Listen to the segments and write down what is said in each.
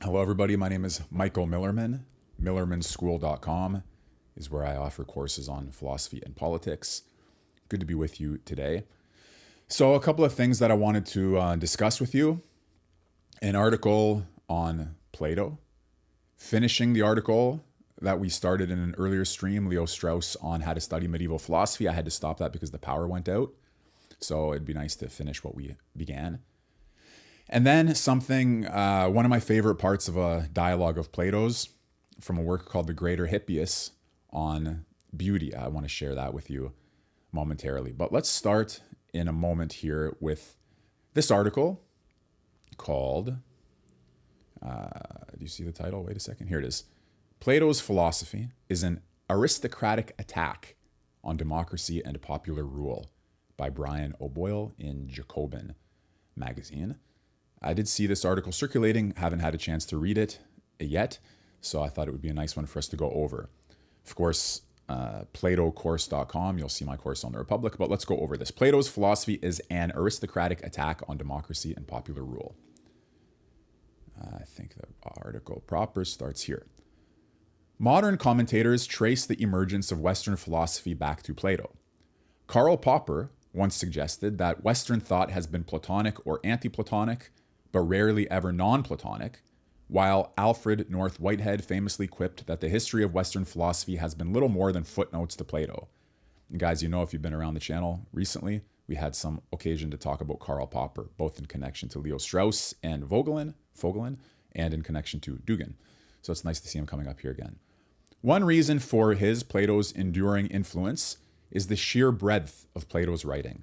Hello, everybody. My name is Michael Millerman. MillermanSchool.com is where I offer courses on philosophy and politics. Good to be with you today. So, a couple of things that I wanted to discuss with you. An article on Plato. Finishing the article that we started in an earlier stream, Leo Strauss, on how to study medieval philosophy. I had to stop that because the power went out. So, it'd be nice to finish what we began. And then something, one of my favorite parts of a dialogue of Plato's from a work called The Greater Hippius on beauty. I want to share that with you momentarily. But let's start in a moment here with this article called, do you see the title? Wait a second. Here it is. Plato's philosophy is an aristocratic attack on democracy and popular rule by Brian O'Boyle in Jacobin magazine. I did see this article circulating, haven't had a chance to read it yet, so I thought it would be a nice one for us to go over. Of course, platocourse.com, you'll see my course on the Republic, but let's go over this. Plato's philosophy is an aristocratic attack on democracy and popular rule. I think the article proper starts here. Modern commentators trace the emergence of Western philosophy back to Plato. Karl Popper once suggested that Western thought has been Platonic or anti-Platonic, but rarely ever non-Platonic, while Alfred North Whitehead famously quipped that the history of Western philosophy has been little more than footnotes to Plato. And guys, you know, if you've been around the channel recently, we had some occasion to talk about Karl Popper, both in connection to Leo Strauss and Vogelin, and in connection to Dugin. So it's nice to see him coming up here again. One reason for Plato's enduring influence is the sheer breadth of Plato's writing.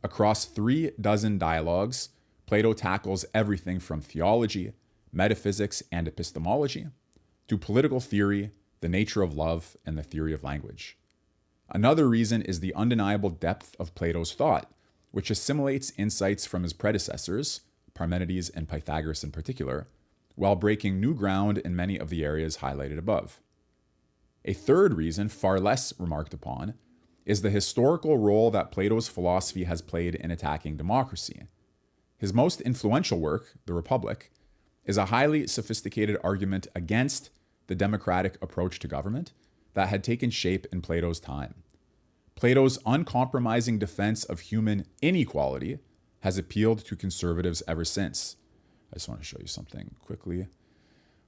Across 36 dialogues, Plato tackles everything from theology, metaphysics, and epistemology to political theory, the nature of love, and the theory of language. Another reason is the undeniable depth of Plato's thought, which assimilates insights from his predecessors, Parmenides and Pythagoras in particular, while breaking new ground in many of the areas highlighted above. A third reason, far less remarked upon, is the historical role that Plato's philosophy has played in attacking democracy. His most influential work, The Republic, is a highly sophisticated argument against the democratic approach to government that had taken shape in Plato's time. Plato's uncompromising defense of human inequality has appealed to conservatives ever since. I just want to show you something quickly.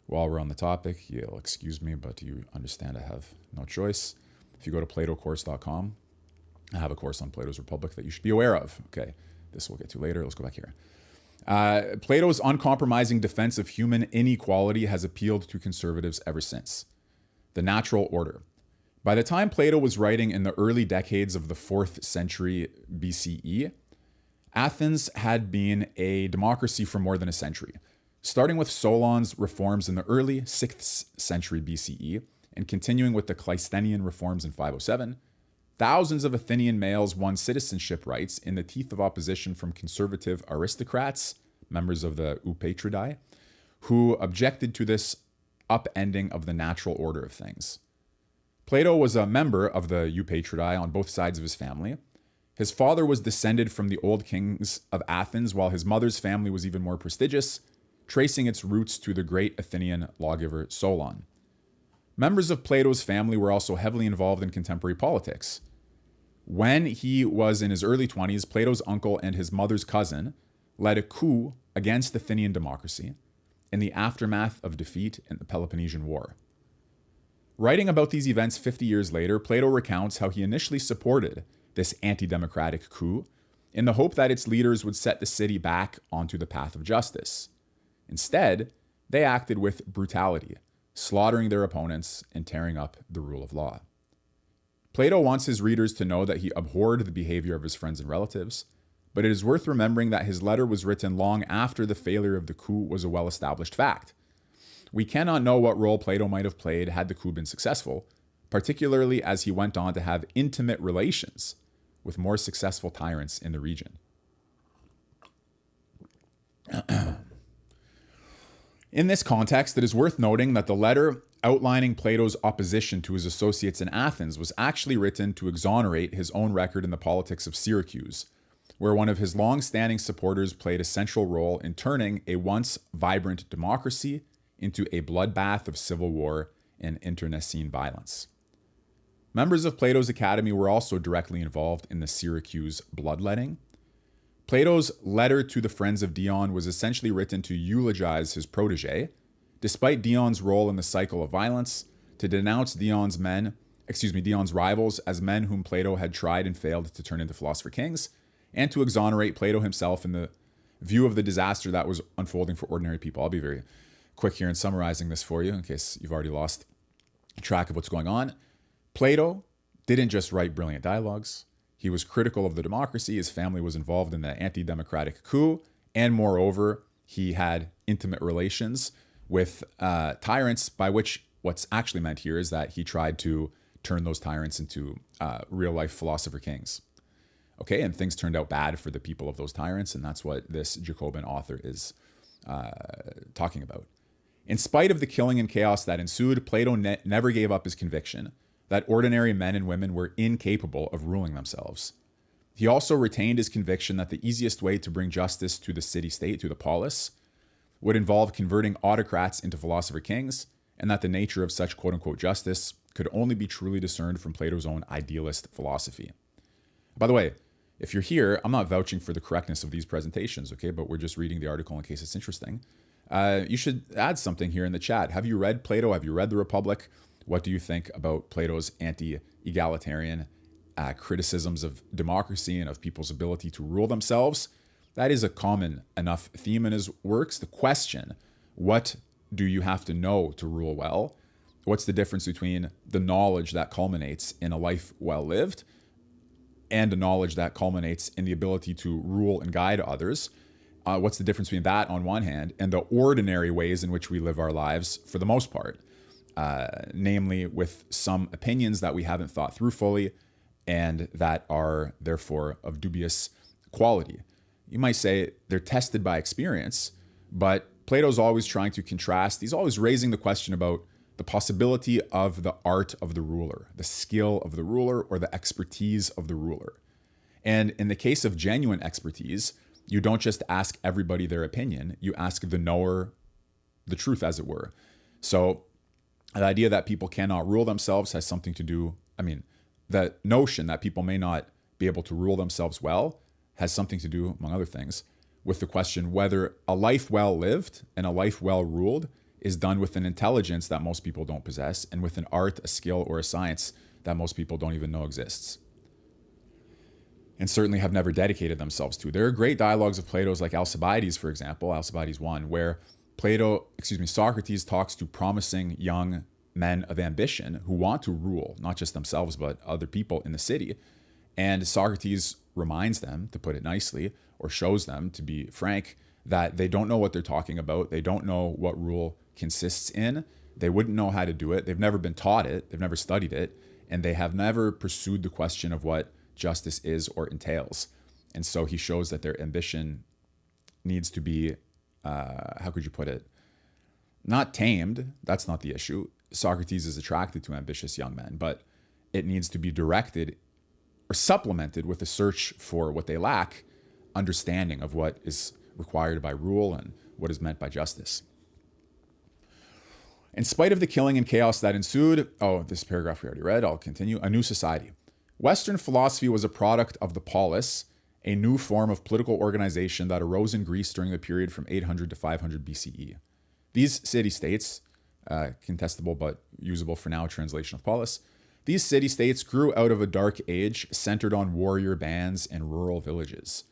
While we're on the topic, you'll excuse me, but you understand I have no choice. If you go to platocourse.com, I have a course on Plato's Republic that you should be aware of. Okay, this we'll get to later. Let's go back here. Plato's uncompromising defense of human inequality has appealed to conservatives ever since. The natural order. By the time Plato was writing in the early decades of the 4th century BCE, Athens had been a democracy for more than a century, starting with Solon's reforms in the early 6th century BCE and continuing with the Cleistenian reforms in 507. Thousands of Athenian males won citizenship rights in the teeth of opposition from conservative aristocrats, members of the Eupatridae, who objected to this upending of the natural order of things. Plato was a member of the Eupatridae on both sides of his family. His father was descended from the old kings of Athens, while his mother's family was even more prestigious, tracing its roots to the great Athenian lawgiver Solon. Members of Plato's family were also heavily involved in contemporary politics. When he was in his early 20s, Plato's uncle and his mother's cousin led a coup against Athenian democracy in the aftermath of defeat in the Peloponnesian War. Writing about these events 50 years later, Plato recounts how he initially supported this anti-democratic coup in the hope that its leaders would set the city back onto the path of justice. Instead, they acted with brutality, slaughtering their opponents and tearing up the rule of law. Plato wants his readers to know that he abhorred the behavior of his friends and relatives, but it is worth remembering that his letter was written long after the failure of the coup was a well-established fact. We cannot know what role Plato might have played had the coup been successful, particularly as he went on to have intimate relations with more successful tyrants in the region. In this context, it is worth noting that the letter outlining Plato's opposition to his associates in Athens was actually written to exonerate his own record in the politics of Syracuse, where one of his long-standing supporters played a central role in turning a once vibrant democracy into a bloodbath of civil war and internecine violence. Members of Plato's academy were also directly involved in the Syracuse bloodletting. Plato's letter to the friends of Dion was essentially written to eulogize his protege, despite Dion's role in the cycle of violence, to denounce Dion's rivals as men whom Plato had tried and failed to turn into philosopher kings, and to exonerate Plato himself in the view of the disaster that was unfolding for ordinary people. I'll be very quick here in summarizing this for you in case you've already lost track of what's going on. Plato didn't just write brilliant dialogues. He was critical of the democracy. His family was involved in the anti-democratic coup. And moreover, he had intimate relations with tyrants, by which what's actually meant here is that he tried to turn those tyrants into real-life philosopher kings. Okay, and things turned out bad for the people of those tyrants, and that's what this Jacobin author is talking about. In spite of the killing and chaos that ensued, Plato never gave up his conviction that ordinary men and women were incapable of ruling themselves. He also retained his conviction that the easiest way to bring justice to the city-state, to the polis, would involve converting autocrats into philosopher kings, and that the nature of such quote-unquote justice could only be truly discerned from Plato's own idealist philosophy. By the way, if you're here, I'm not vouching for the correctness of these presentations, okay, but we're just reading the article in case it's interesting. You should add something here in the chat. Have you read Plato? Have you read The Republic? What do you think about Plato's anti-egalitarian criticisms of democracy and of people's ability to rule themselves? That is a common enough theme in his works. The question, what do you have to know to rule well? What's the difference between the knowledge that culminates in a life well lived and a knowledge that culminates in the ability to rule and guide others? What's the difference between that on one hand and the ordinary ways in which we live our lives for the most part? Namely with some opinions that we haven't thought through fully and that are therefore of dubious quality. You might say they're tested by experience, but Plato's always trying to contrast. He's always raising the question about the possibility of the art of the ruler, the skill of the ruler, or the expertise of the ruler. And in the case of genuine expertise, you don't just ask everybody their opinion, you ask the knower the truth, as it were. So the idea that people cannot rule themselves has something to do, the notion that people may not be able to rule themselves well has something to do, among other things, with the question whether a life well lived and a life well ruled is done with an intelligence that most people don't possess and with an art, a skill, or a science that most people don't even know exists and certainly have never dedicated themselves to. There are great dialogues of Plato's, like Alcibiades, for example, Alcibiades 1, where Socrates talks to promising young men of ambition who want to rule, not just themselves, but other people in the city. And Socrates reminds them, to put it nicely, or shows them, to be frank, that they don't know what they're talking about. They don't know what rule consists in. They wouldn't know how to do it. They've never been taught it. They've never studied it. And they have never pursued the question of what justice is or entails. And so he shows that their ambition needs to be, how could you put it? Not tamed. That's not the issue. Socrates is attracted to ambitious young men, but it needs to be directed or supplemented with a search for what they lack, understanding of what is required by rule and what is meant by justice. In spite of the killing and chaos that ensued, this paragraph we already read, I'll continue, a new society. Western philosophy was a product of the polis, a new form of political organization that arose in Greece during the period from 800 to 500 BCE. These city-states, contestable but usable for now translation of polis, these city-states grew out of a dark age centered on warrior bands and rural villages.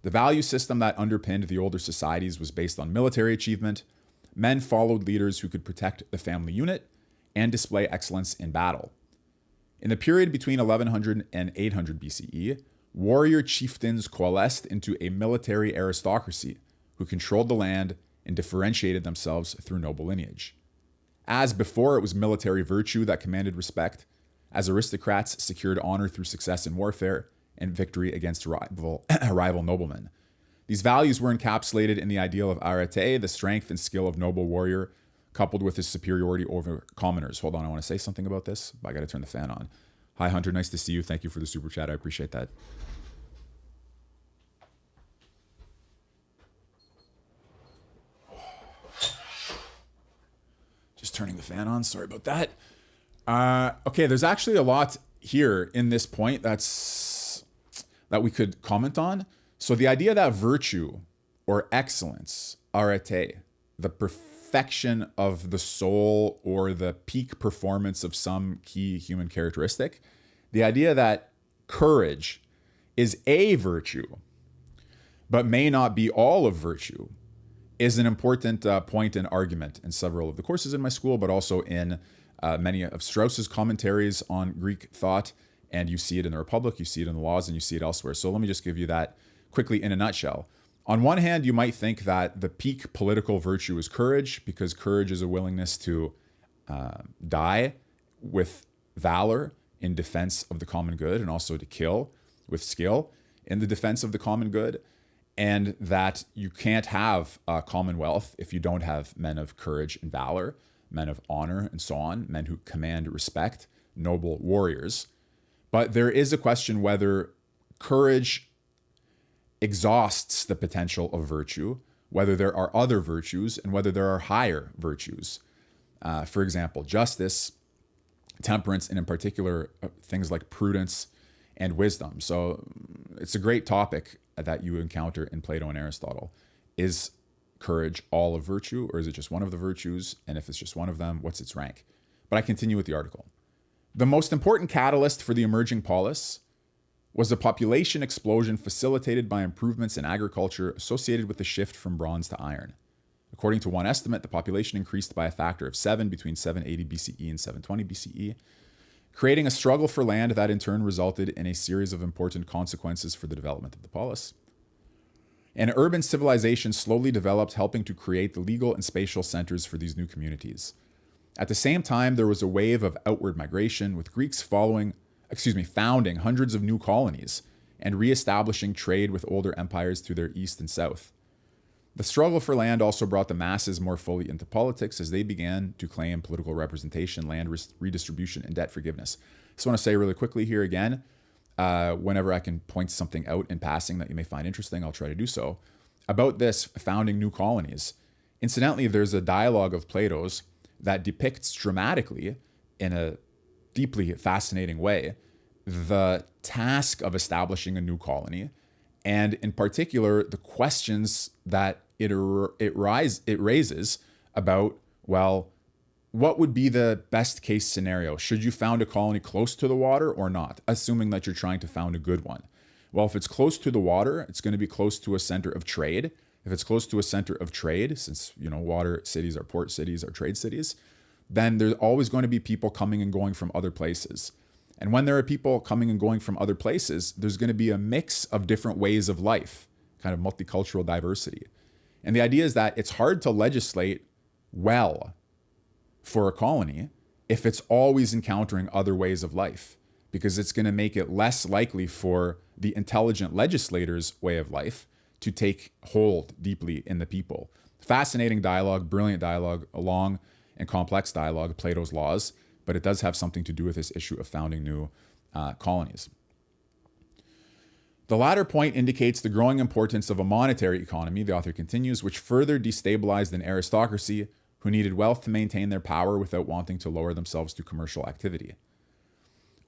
The value system that underpinned the older societies was based on military achievement. Men followed leaders who could protect the family unit and display excellence in battle. In the period between 1100 and 800 BCE, warrior chieftains coalesced into a military aristocracy who controlled the land and differentiated themselves through noble lineage. As before it was military virtue that commanded respect, as aristocrats secured honor through success in warfare and victory against rival noblemen. These values were encapsulated in the ideal of arete, the strength and skill of noble warrior, coupled with his superiority over commoners. Hold on, I want to say something about this, but I got to turn the fan on. Hi, Hunter. Nice to see you. Thank you for the super chat. I appreciate that. turning the fan on. Sorry about that. Okay, there's actually a lot here in this point that we could comment on. So the idea that virtue or excellence, arete, the perfection of the soul or the peak performance of some key human characteristic, the idea that courage is a virtue, but may not be all of virtue, is an important point and argument in several of the courses in my school, but also in many of Strauss's commentaries on Greek thought. And you see it in the Republic, you see it in the Laws, and you see it elsewhere. So let me just give you that quickly in a nutshell. On one hand, you might think that the peak political virtue is courage, because courage is a willingness to die with valor in defense of the common good, and also to kill with skill in the defense of the common good. And that you can't have a commonwealth if you don't have men of courage and valor, men of honor and so on, men who command respect, noble warriors. But there is a question whether courage exhausts the potential of virtue, whether there are other virtues, and whether there are higher virtues. For example, justice, temperance, and in particular, things like prudence and wisdom. So it's a great topic that you encounter in Plato and Aristotle. Is courage all of virtue, or is it just one of the virtues? And if it's just one of them, what's its rank? But I continue with the article. The most important catalyst for the emerging polis was a population explosion facilitated by improvements in agriculture associated with the shift from bronze to iron. According to one estimate, the population increased by a factor of 7 between 780 BCE and 720 BCE, creating a struggle for land that in turn resulted in a series of important consequences for the development of the polis. An urban civilization slowly developed, helping to create the legal and spatial centers for these new communities. At the same time, there was a wave of outward migration, with Greeks founding hundreds of new colonies and reestablishing trade with older empires to their east and south. The struggle for land also brought the masses more fully into politics as they began to claim political representation, land redistribution, and debt forgiveness. I just want to say really quickly here again, whenever I can point something out in passing that you may find interesting, I'll try to do so. About this founding new colonies. Incidentally, there's a dialogue of Plato's that depicts dramatically, in a deeply fascinating way, the task of establishing a new colony, and in particular, the questions that it raises about, well, what would be the best case scenario? Should you found a colony close to the water or not? Assuming that you're trying to found a good one. Well, if it's close to the water, it's going to be close to a center of trade. If it's close to a center of trade, since, water cities are port cities, are trade cities, then there's always going to be people coming and going from other places. And when there are people coming and going from other places, there's going to be a mix of different ways of life, kind of multicultural diversity. And the idea is that it's hard to legislate well for a colony if it's always encountering other ways of life, because it's going to make it less likely for the intelligent legislator's way of life to take hold deeply in the people. Fascinating dialogue, brilliant dialogue, a long and complex dialogue, Plato's Laws, but it does have something to do with this issue of founding new colonies. The latter point indicates the growing importance of a monetary economy, the author continues, which further destabilized an aristocracy who needed wealth to maintain their power without wanting to lower themselves to commercial activity.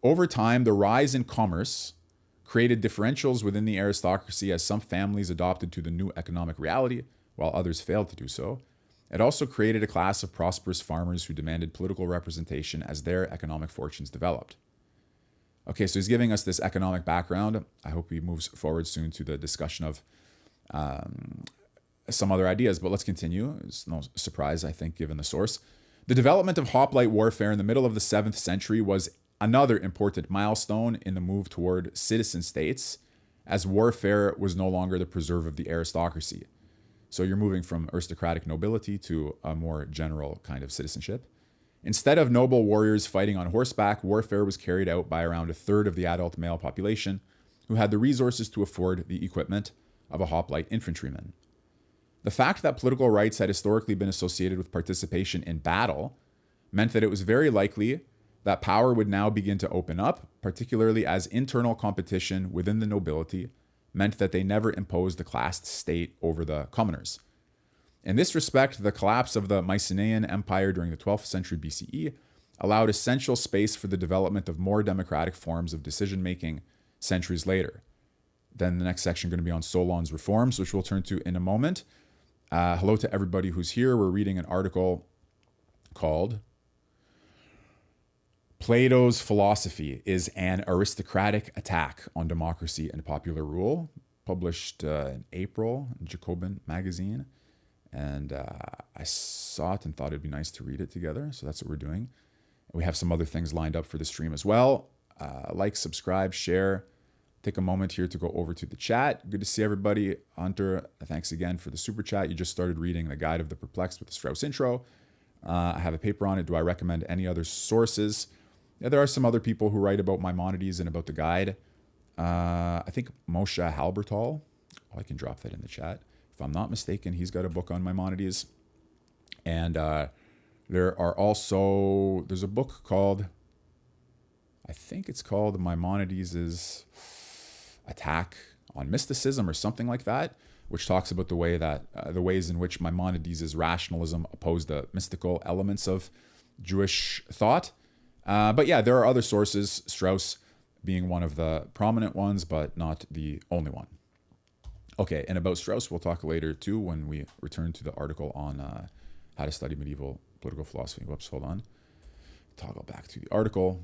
Over time, the rise in commerce created differentials within the aristocracy as some families adopted to the new economic reality, while others failed to do so. It also created a class of prosperous farmers who demanded political representation as their economic fortunes developed. Okay, so he's giving us this economic background. I hope he moves forward soon to the discussion of some other ideas, but let's continue. It's no surprise, I think, given the source. The development of hoplite warfare in the middle of the 7th century was another important milestone in the move toward citizen states, as warfare was no longer the preserve of the aristocracy. So you're moving from aristocratic nobility to a more general kind of citizenship. Instead of noble warriors fighting on horseback, warfare was carried out by around a third of the adult male population who had the resources to afford the equipment of a hoplite infantryman. The fact that political rights had historically been associated with participation in battle meant that it was very likely that power would now begin to open up, particularly as internal competition within the nobility meant that they never imposed the classed state over the commoners. In this respect, the collapse of the Mycenaean Empire during the 12th century BCE allowed essential space for the development of more democratic forms of decision-making centuries later. Then the next section going to be on Solon's reforms, which we'll turn to in a moment. Hello to everybody who's here. We're reading an article called Plato's Philosophy is an Aristocratic Attack on Democracy and Popular Rule, published in April in Jacobin magazine. And I saw it and thought it'd be nice to read it together. So that's what we're doing. We have some other things lined up for the stream as well. Like, subscribe, share. Take a moment here to go over to the chat. Good to see everybody. Hunter, thanks again for the super chat. You just started reading The Guide of the Perplexed with the Strauss intro. I have a paper on it. Do I recommend any other sources? Yeah, there are some other people who write about Maimonides and about the guide. I think Moshe Halbertal. I can drop that in the chat. If I'm not mistaken, he's got a book on Maimonides. And there's a book called, I think it's called Maimonides' Attack on Mysticism or something like that, which talks about the ways in which Maimonides' rationalism opposed the mystical elements of Jewish thought. But yeah, there are other sources, Strauss being one of the prominent ones, but not the only one. Okay, and about Strauss, we'll talk later too when we return to the article on how to study medieval political philosophy. Whoops, hold on. Toggle back to the article.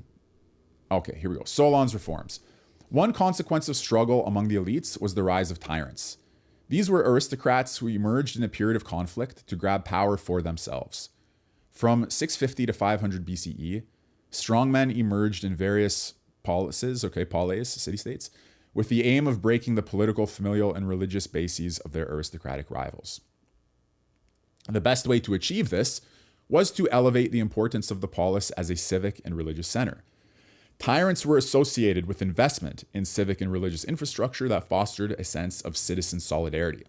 Okay, here we go. Solon's reforms. One consequence of struggle among the elites was the rise of tyrants. These were aristocrats who emerged in a period of conflict to grab power for themselves. From 650 to 500 BCE, strongmen emerged in various polis, city-states, with the aim of breaking the political, familial, and religious bases of their aristocratic rivals. The best way to achieve this was to elevate the importance of the polis as a civic and religious center. Tyrants were associated with investment in civic and religious infrastructure that fostered a sense of citizen solidarity.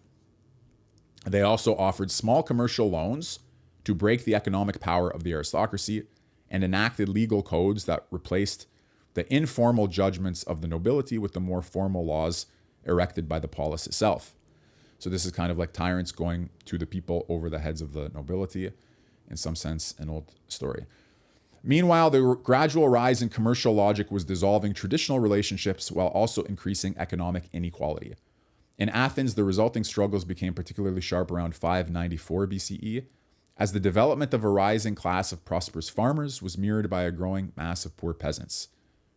They also offered small commercial loans to break the economic power of the aristocracy and enacted legal codes that replaced the informal judgments of the nobility with the more formal laws erected by the polis itself. So this is kind of like tyrants going to the people over the heads of the nobility, in some sense, an old story. Meanwhile, the gradual rise in commercial logic was dissolving traditional relationships while also increasing economic inequality. In Athens, the resulting struggles became particularly sharp around 594 BCE, as the development of a rising class of prosperous farmers was mirrored by a growing mass of poor peasants.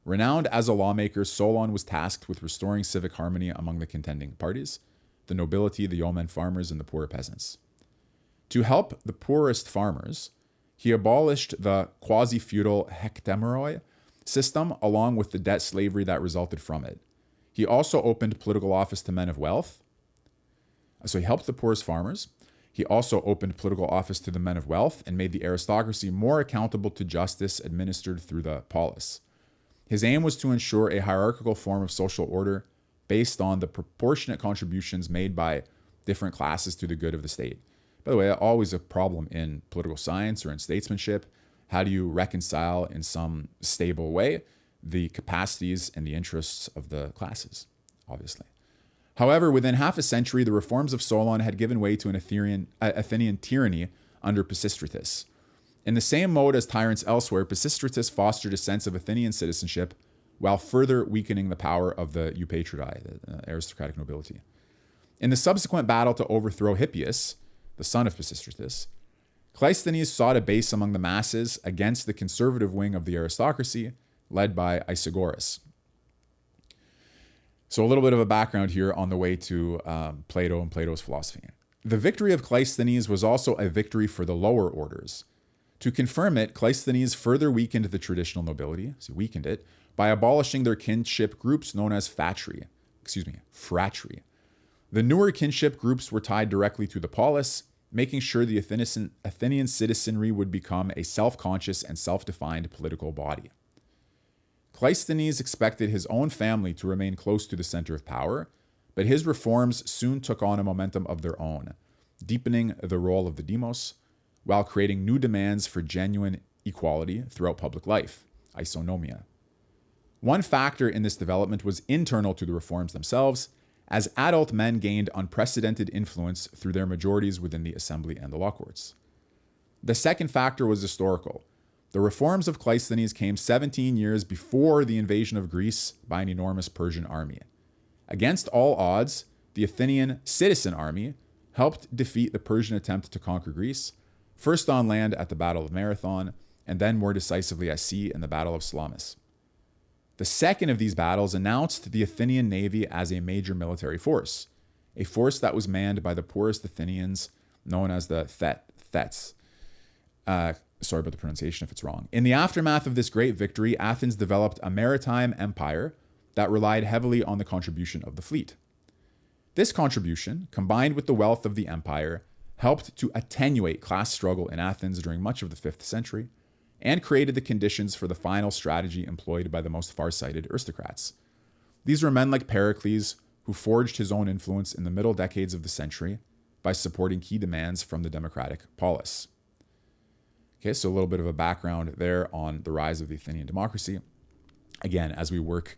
Renowned as a lawmaker, Solon was tasked with restoring civic harmony among the contending parties, the nobility, the yeomen farmers, and the poor peasants. To help the poorest farmers, he abolished the quasi-feudal hectemeroi system along with the debt slavery that resulted from it. He also opened political office to men of wealth. So he helped the poorest farmers. He also opened political office to the men of wealth and made the aristocracy more accountable to justice administered through the polis. His aim was to ensure a hierarchical form of social order based on the proportionate contributions made by different classes to the good of the state. By the way, always a problem in political science or in statesmanship. How do you reconcile in some stable way the capacities and the interests of the classes, obviously. However, within half a century, the reforms of Solon had given way to an Athenian tyranny under Pisistratus. In the same mode as tyrants elsewhere, Pisistratus fostered a sense of Athenian citizenship while further weakening the power of the eupatridae, the aristocratic nobility. In the subsequent battle to overthrow Hippius, the son of Pisistratus, Cleisthenes sought a base among the masses against the conservative wing of the aristocracy, led by Isagoras. So a little bit of a background here on the way to Plato and Plato's philosophy. The victory of Cleisthenes was also a victory for the lower orders. To confirm it, Cleisthenes further weakened the traditional nobility, so he weakened it, by abolishing their kinship groups known as fratri. The newer kinship groups were tied directly to the polis, making sure the Athenian citizenry would become a self-conscious and self-defined political body. Cleisthenes expected his own family to remain close to the center of power, but his reforms soon took on a momentum of their own, deepening the role of the demos, while creating new demands for genuine equality throughout public life, isonomia. One factor in this development was internal to the reforms themselves, as adult men gained unprecedented influence through their majorities within the assembly and the law courts. The second factor was historical. The reforms of Cleisthenes came 17 years before the invasion of Greece by an enormous Persian army. Against all odds, the Athenian citizen army helped defeat the Persian attempt to conquer Greece, first on land at the Battle of Marathon, and then more decisively at sea in the Battle of Salamis. The second of these battles announced the Athenian navy as a major military force, a force that was manned by the poorest Athenians, known as the Thets. Sorry about the pronunciation if it's wrong. In the aftermath of this great victory, Athens developed a maritime empire that relied heavily on the contribution of the fleet. This contribution, combined with the wealth of the empire, helped to attenuate class struggle in Athens during much of the 5th century, and created the conditions for the final strategy employed by the most far-sighted aristocrats. These were men like Pericles, who forged his own influence in the middle decades of the century by supporting key demands from the democratic polis. Okay, so a little bit of a background there on the rise of the Athenian democracy. Again, as we work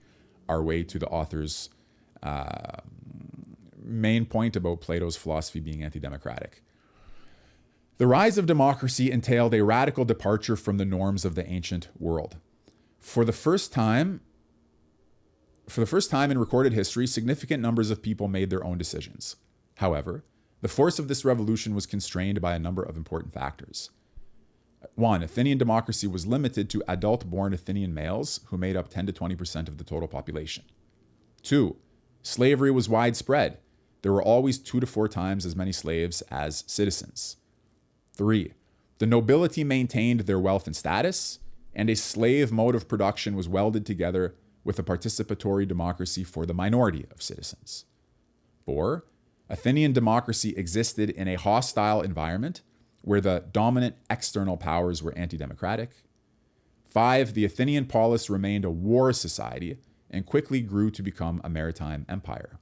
our way to the author's main point about Plato's philosophy being anti-democratic. The rise of democracy entailed a radical departure from the norms of the ancient world. For the first time in recorded history, significant numbers of people made their own decisions. However, the force of this revolution was constrained by a number of important factors. 1. Athenian democracy was limited to adult-born Athenian males who made up 10 to 20% of the total population. 2. Slavery was widespread. There were always 2 to 4 times as many slaves as citizens. 3. The nobility maintained their wealth and status, and a slave mode of production was welded together with a participatory democracy for the minority of citizens. 4. Athenian democracy existed in a hostile environment where the dominant external powers were anti-democratic. 5. The Athenian polis remained a war society and quickly grew to become a maritime empire.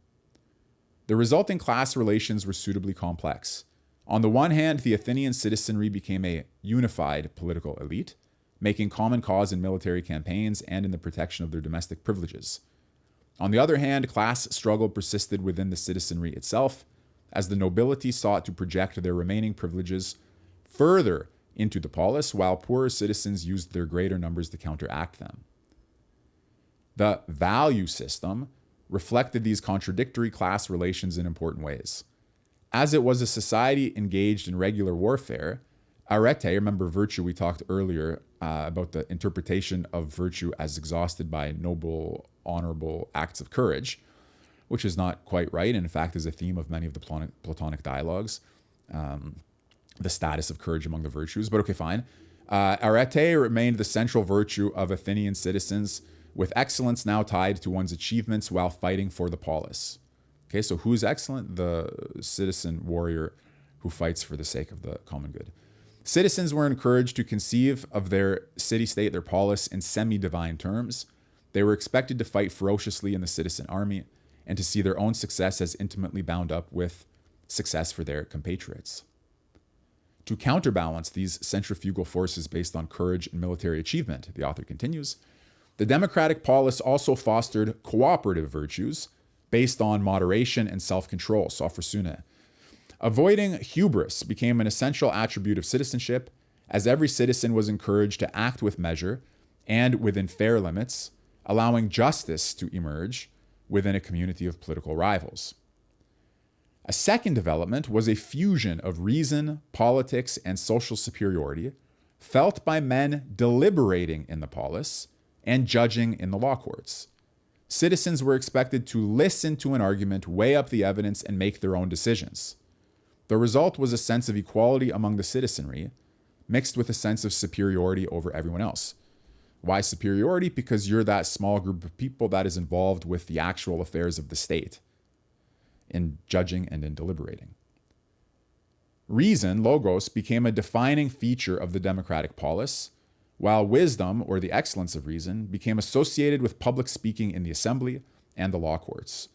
The resulting class relations were suitably complex. On the one hand, the Athenian citizenry became a unified political elite, making common cause in military campaigns and in the protection of their domestic privileges. On the other hand, class struggle persisted within the citizenry itself, as the nobility sought to project their remaining privileges further into the polis, while poorer citizens used their greater numbers to counteract them. The value system reflected these contradictory class relations in important ways. As it was a society engaged in regular warfare, arete, remember virtue, we talked earlier about the interpretation of virtue as exhausted by noble, honorable acts of courage, which is not quite right, and in fact is a theme of many of the Platonic dialogues, the status of courage among the virtues, but okay, fine. Arete remained the central virtue of Athenian citizens, with excellence now tied to one's achievements while fighting for the polis. Okay, so who's excellent? The citizen warrior who fights for the sake of the common good. Citizens were encouraged to conceive of their city-state, their polis, in semi-divine terms. They were expected to fight ferociously in the citizen army and to see their own success as intimately bound up with success for their compatriots. To counterbalance these centrifugal forces based on courage and military achievement, the author continues, the democratic polis also fostered cooperative virtues based on moderation and self-control, sophrosune. Avoiding hubris became an essential attribute of citizenship, as every citizen was encouraged to act with measure and within fair limits, allowing justice to emerge within a community of political rivals. A second development was a fusion of reason, politics, and social superiority felt by men deliberating in the polis and judging in the law courts. Citizens were expected to listen to an argument, weigh up the evidence, and make their own decisions. The result was a sense of equality among the citizenry, mixed with a sense of superiority over everyone else. Why superiority? Because you're that small group of people that is involved with the actual affairs of the state, in judging and in deliberating. Reason, logos, became a defining feature of the democratic polis, while wisdom, or the excellence of reason, became associated with public speaking in the assembly and the law courts.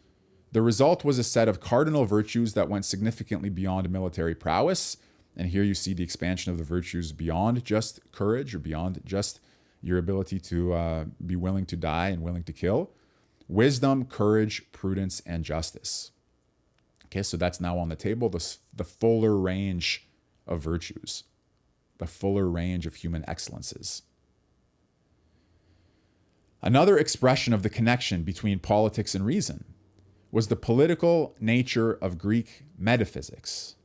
The result was a set of cardinal virtues that went significantly beyond military prowess, and here you see the expansion of the virtues beyond just courage or beyond just your ability to be willing to die and willing to kill, wisdom, courage, prudence, and justice. Okay, so that's now on the table, the fuller range of virtues, the fuller range of human excellences. Another expression of the connection between politics and reason was the political nature of Greek metaphysics,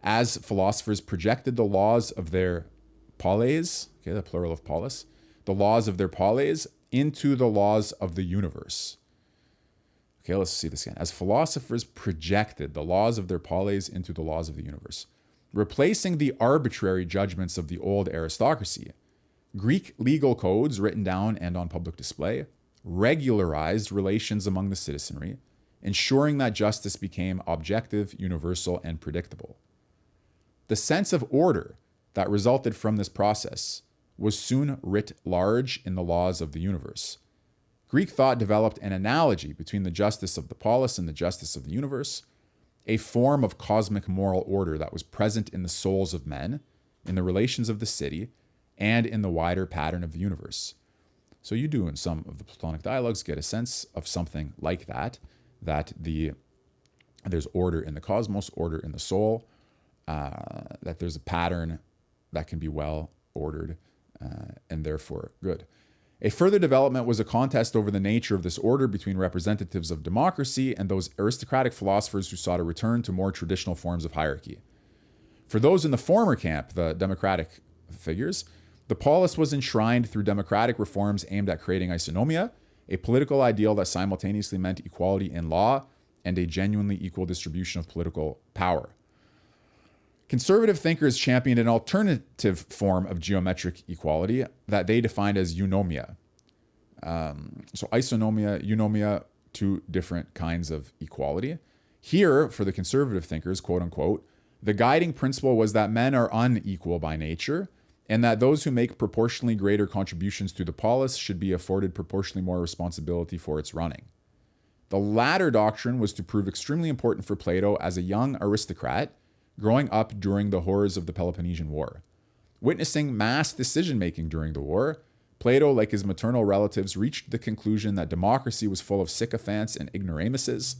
as philosophers projected the laws of their polis, okay, the plural of polis, the laws of their polis into the laws of the universe. Okay, let's see this again. As philosophers projected the laws of their polis into the laws of the universe, replacing the arbitrary judgments of the old aristocracy, Greek legal codes written down and on public display regularized relations among the citizenry, ensuring that justice became objective, universal, and predictable. The sense of order that resulted from this process was soon writ large in the laws of the universe. Greek thought developed an analogy between the justice of the polis and the justice of the universe, a form of cosmic moral order that was present in the souls of men, in the relations of the city, and in the wider pattern of the universe. So you do in some of the Platonic dialogues get a sense of something like that, there's order in the cosmos, order in the soul, that there's a pattern that can be well ordered and therefore good. A further development was a contest over the nature of this order between representatives of democracy and those aristocratic philosophers who sought a return to more traditional forms of hierarchy. For those in the former camp, the democratic figures, the polis was enshrined through democratic reforms aimed at creating isonomia, a political ideal that simultaneously meant equality in law and a genuinely equal distribution of political power. Conservative thinkers championed an alternative form of geometric equality that they defined as eunomia. So isonomia, eunomia, two different kinds of equality. Here, for the conservative thinkers, quote unquote, the guiding principle was that men are unequal by nature, and that those who make proportionally greater contributions to the polis should be afforded proportionally more responsibility for its running. The latter doctrine was to prove extremely important for Plato as a young aristocrat growing up during the horrors of the Peloponnesian War. Witnessing mass decision-making during the war, Plato, like his maternal relatives, reached the conclusion that democracy was full of sycophants and ignoramuses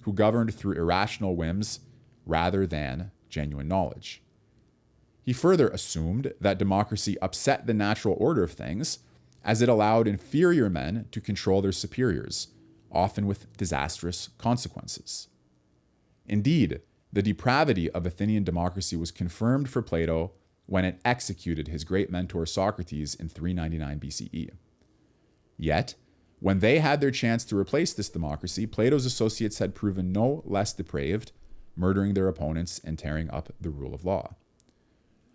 who governed through irrational whims rather than genuine knowledge. He further assumed that democracy upset the natural order of things, as it allowed inferior men to control their superiors, often with disastrous consequences. Indeed, the depravity of Athenian democracy was confirmed for Plato when it executed his great mentor Socrates in 399 BCE. Yet, when they had their chance to replace this democracy, Plato's associates had proven no less depraved, murdering their opponents and tearing up the rule of law.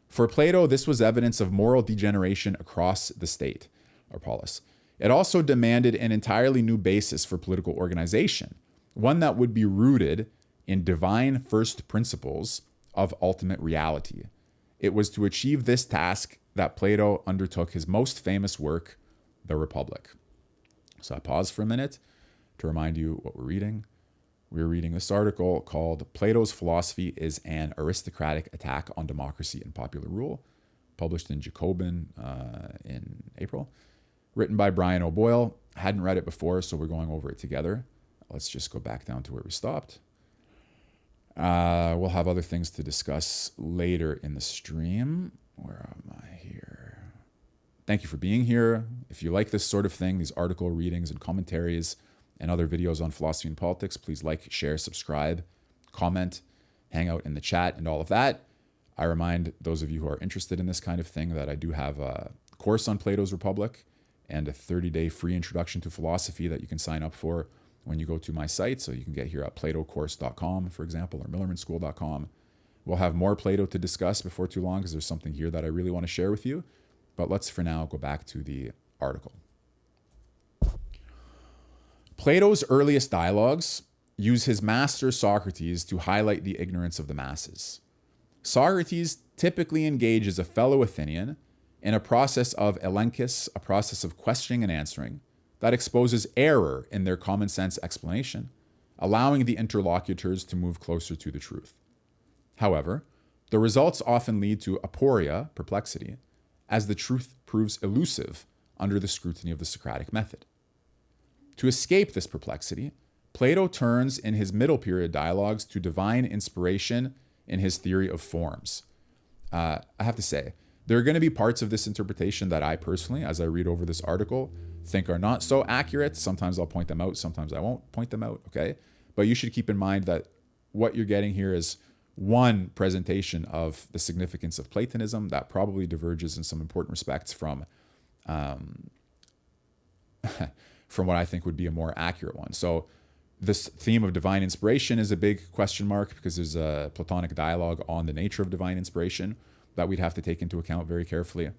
For Plato, this was evidence of moral degeneration across the state, or polis. It also demanded an entirely new basis for political organization, one that would be rooted in divine first principles of ultimate reality. It was to achieve this task that Plato undertook his most famous work, The Republic. So I pause for a minute to remind you what we're reading. We're reading this article called Plato's Philosophy is an Aristocratic Attack on Democracy and Popular Rule, published in Jacobin in April, written by Brian O'Boyle. I hadn't read it before, so we're going over it together. Let's just go back down to where we stopped. We'll have other things to discuss later in the stream. Where am I here? Thank you for being here. If you like this sort of thing, these article readings and commentaries and other videos on philosophy and politics, please like, share, subscribe, comment, hang out in the chat and all of that. I remind those of you who are interested in this kind of thing that I do have a course on Plato's Republic and a 30-day free introduction to philosophy that you can sign up for when you go to my site. So you can get here at platocourse.com, for example, or millermanschool.com. We'll have more Plato to discuss before too long because there's something here that I really want to share with you. But let's for now go back to the article. Plato's earliest dialogues use his master Socrates to highlight the ignorance of the masses. Socrates typically engages a fellow Athenian in a process of elenchus, a process of questioning and answering, that exposes error in their common sense explanation, allowing the interlocutors to move closer to the truth. However, the results often lead to aporia, perplexity, as the truth proves elusive under the scrutiny of the Socratic method. To escape this perplexity, Plato turns in his middle period dialogues to divine inspiration in his theory of forms. I have to say, there are going to be parts of this interpretation that I personally, as I read over this article, think are not so accurate. Sometimes I'll point them out, sometimes I won't point them out, okay? But you should keep in mind that what you're getting here is one presentation of the significance of Platonism that probably diverges in some important respects from what I think would be a more accurate one. So this theme of divine inspiration is a big question mark because there's a Platonic dialogue on the nature of divine inspiration that we'd have to take into account very carefully.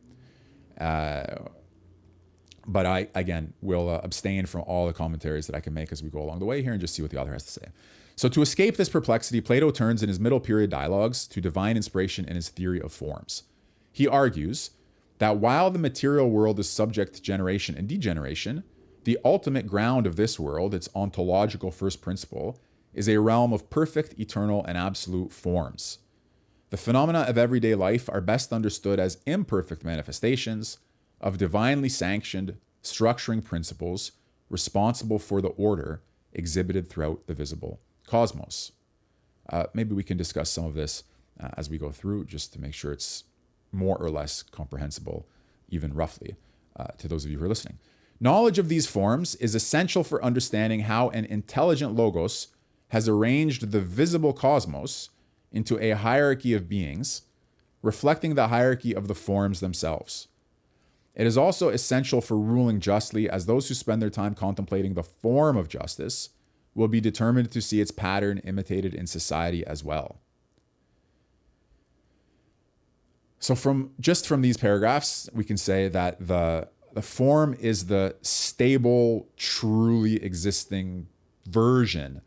But I, again, will abstain from all the commentaries that I can make as we go along the way here and just see what the author has to say. So to escape this perplexity, Plato turns in his middle period dialogues to divine inspiration in his theory of forms. He argues that while the material world is subject to generation and degeneration, the ultimate ground of this world, its ontological first principle, is a realm of perfect, eternal, and absolute forms. The phenomena of everyday life are best understood as imperfect manifestations of divinely sanctioned, structuring principles responsible for the order exhibited throughout the visible cosmos. Maybe we can discuss some of this as we go through, just to make sure it's more or less comprehensible, even roughly, to those of you who are listening. Knowledge of these forms is essential for understanding how an intelligent logos has arranged the visible cosmos into a hierarchy of beings, reflecting the hierarchy of the forms themselves. It is also essential for ruling justly, as those who spend their time contemplating the form of justice will be determined to see its pattern imitated in society as well. So from these paragraphs, we can say that the form is the stable, truly existing version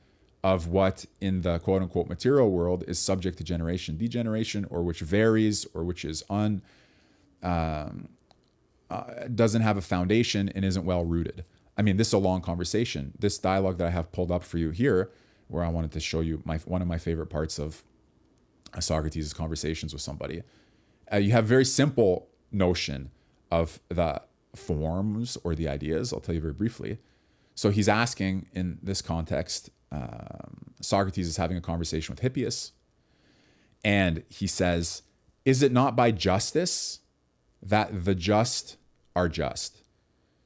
of what in the quote-unquote material world is subject to generation, degeneration, or which varies, or which is doesn't have a foundation and isn't well rooted. I mean, this is a long conversation. This dialogue that I have pulled up for you here, where I wanted to show you one of my favorite parts of Socrates' conversations with somebody. You have a very simple notion of the forms or the ideas. I'll tell you very briefly. So he's asking, in this context, Socrates is having a conversation with Hippius, and he says, "Is it not by justice that the just are just?"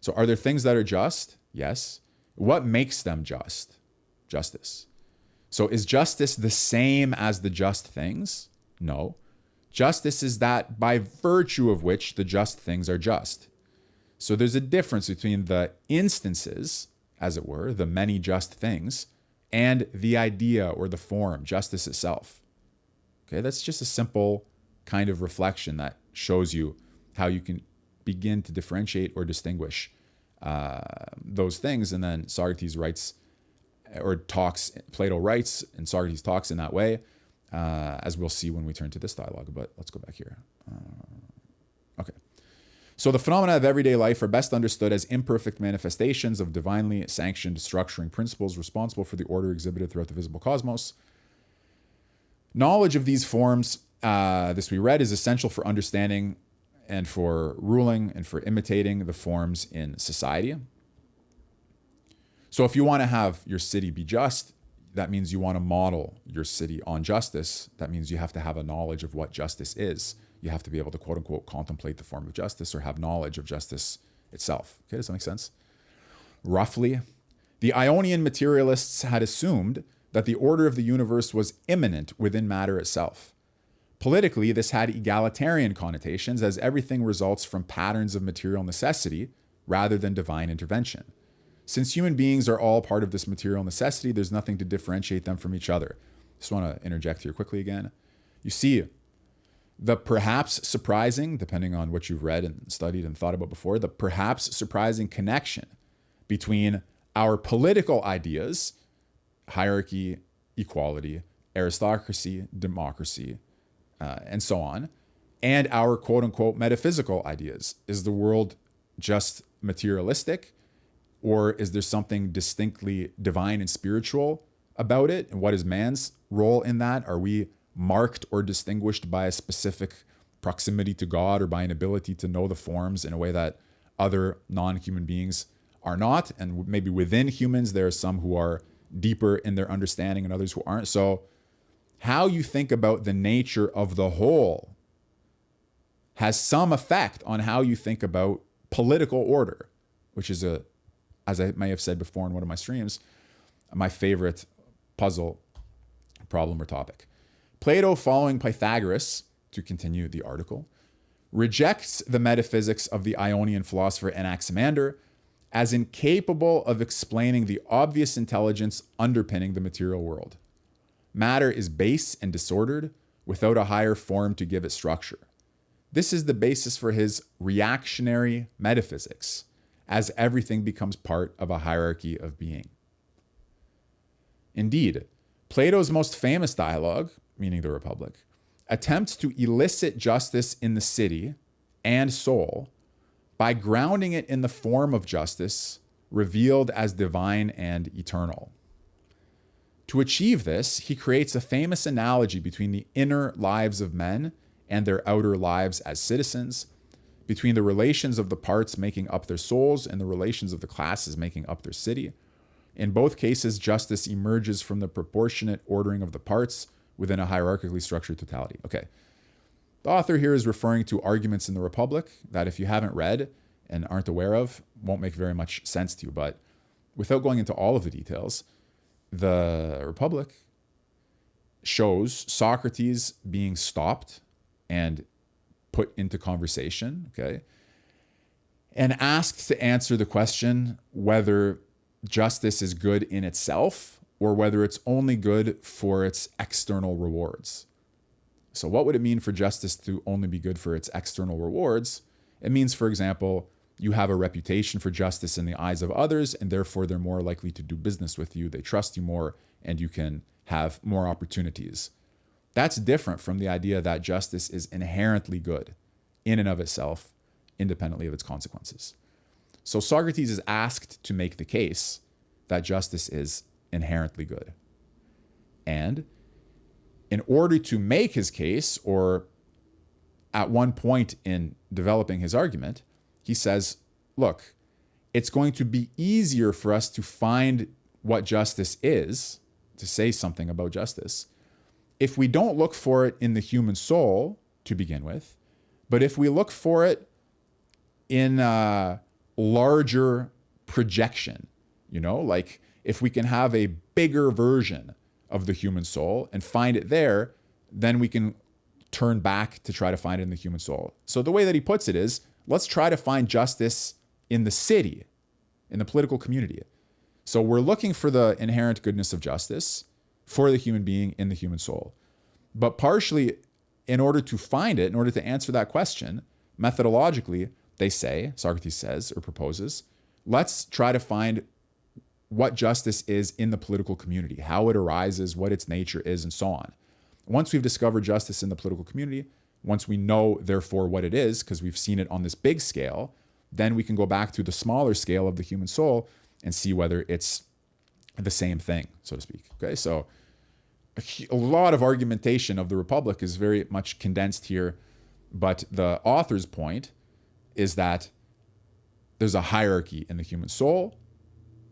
So are there things that are just? Yes. What makes them just? Justice. So is justice the same as the just things? No. Justice is that by virtue of which the just things are just. So there's a difference between the instances, as it were, the many just things, and the idea or the form, justice itself. Okay, that's just a simple kind of reflection that shows you how you can begin to differentiate or distinguish those things. And then Socrates writes, or talks, Plato writes, and Socrates talks in that way, as we'll see when we turn to this dialogue. But let's go back here. Okay. So the phenomena of everyday life are best understood as imperfect manifestations of divinely sanctioned structuring principles responsible for the order exhibited throughout the visible cosmos. Knowledge of these forms, this we read, is essential for understanding and for ruling and for imitating the forms in society. So if you want to have your city be just, that means you want to model your city on justice. That means you have to have a knowledge of what justice is. You have to be able to, quote unquote, contemplate the form of justice or have knowledge of justice itself. Okay, does that make sense? Roughly, the Ionian materialists had assumed that the order of the universe was immanent within matter itself. Politically, this had egalitarian connotations, as everything results from patterns of material necessity rather than divine intervention. Since human beings are all part of this material necessity, there's nothing to differentiate them from each other. Just want to interject here quickly again. You see, the perhaps surprising, depending on what you've read and studied and thought about before, the perhaps surprising connection between our political ideas, hierarchy, equality, aristocracy, democracy, and so on, and our quote-unquote metaphysical ideas. Is the world just materialistic, or is there something distinctly divine and spiritual about it? And what is man's role in that? Are we marked or distinguished by a specific proximity to God or by an ability to know the forms in a way that other non-human beings are not. And maybe within humans, there are some who are deeper in their understanding and others who aren't. So how you think about the nature of the whole has some effect on how you think about political order, which is, as I may have said before in one of my streams, my favorite puzzle problem or topic. Plato, following Pythagoras, to continue the article, rejects the metaphysics of the Ionian philosopher Anaximander as incapable of explaining the obvious intelligence underpinning the material world. Matter is base and disordered without a higher form to give it structure. This is the basis for his reactionary metaphysics, as everything becomes part of a hierarchy of being. Indeed, Plato's most famous dialogue, meaning the Republic, attempts to elicit justice in the city and soul by grounding it in the form of justice revealed as divine and eternal. To achieve this, he creates a famous analogy between the inner lives of men and their outer lives as citizens, between the relations of the parts making up their souls and the relations of the classes making up their city. In both cases, justice emerges from the proportionate ordering of the parts within a hierarchically structured totality. Okay. The author here is referring to arguments in the Republic that, if you haven't read and aren't aware of, won't make very much sense to you. But without going into all of the details, the Republic shows Socrates being stopped and put into conversation, okay, and asked to answer the question whether justice is good in itself or whether it's only good for its external rewards. So what would it mean for justice to only be good for its external rewards? It means, for example, you have a reputation for justice in the eyes of others, and therefore they're more likely to do business with you. They trust you more, and you can have more opportunities. That's different from the idea that justice is inherently good in and of itself, independently of its consequences. So Socrates is asked to make the case that justice is inherently good. And in order to make his case, or at one point in developing his argument, he says, look, it's going to be easier for us to find what justice is, to say something about justice, if we don't look for it in the human soul to begin with, but if we look for it in a larger projection, like if we can have a bigger version of the human soul and find it there, then we can turn back to try to find it in the human soul. So the way that he puts it is, let's try to find justice in the city, in the political community. So we're looking for the inherent goodness of justice for the human being in the human soul. But partially, in order to find it, in order to answer that question, methodologically, they say, Socrates says or proposes, let's try to find what justice is in the political community, how it arises, what its nature is, and so on. Once we've discovered justice in the political community, once we know, therefore, what it is, because we've seen it on this big scale, then we can go back to the smaller scale of the human soul and see whether it's the same thing, so to speak. Okay, so a lot of argumentation of the Republic is very much condensed here, but the author's point is that there's a hierarchy in the human soul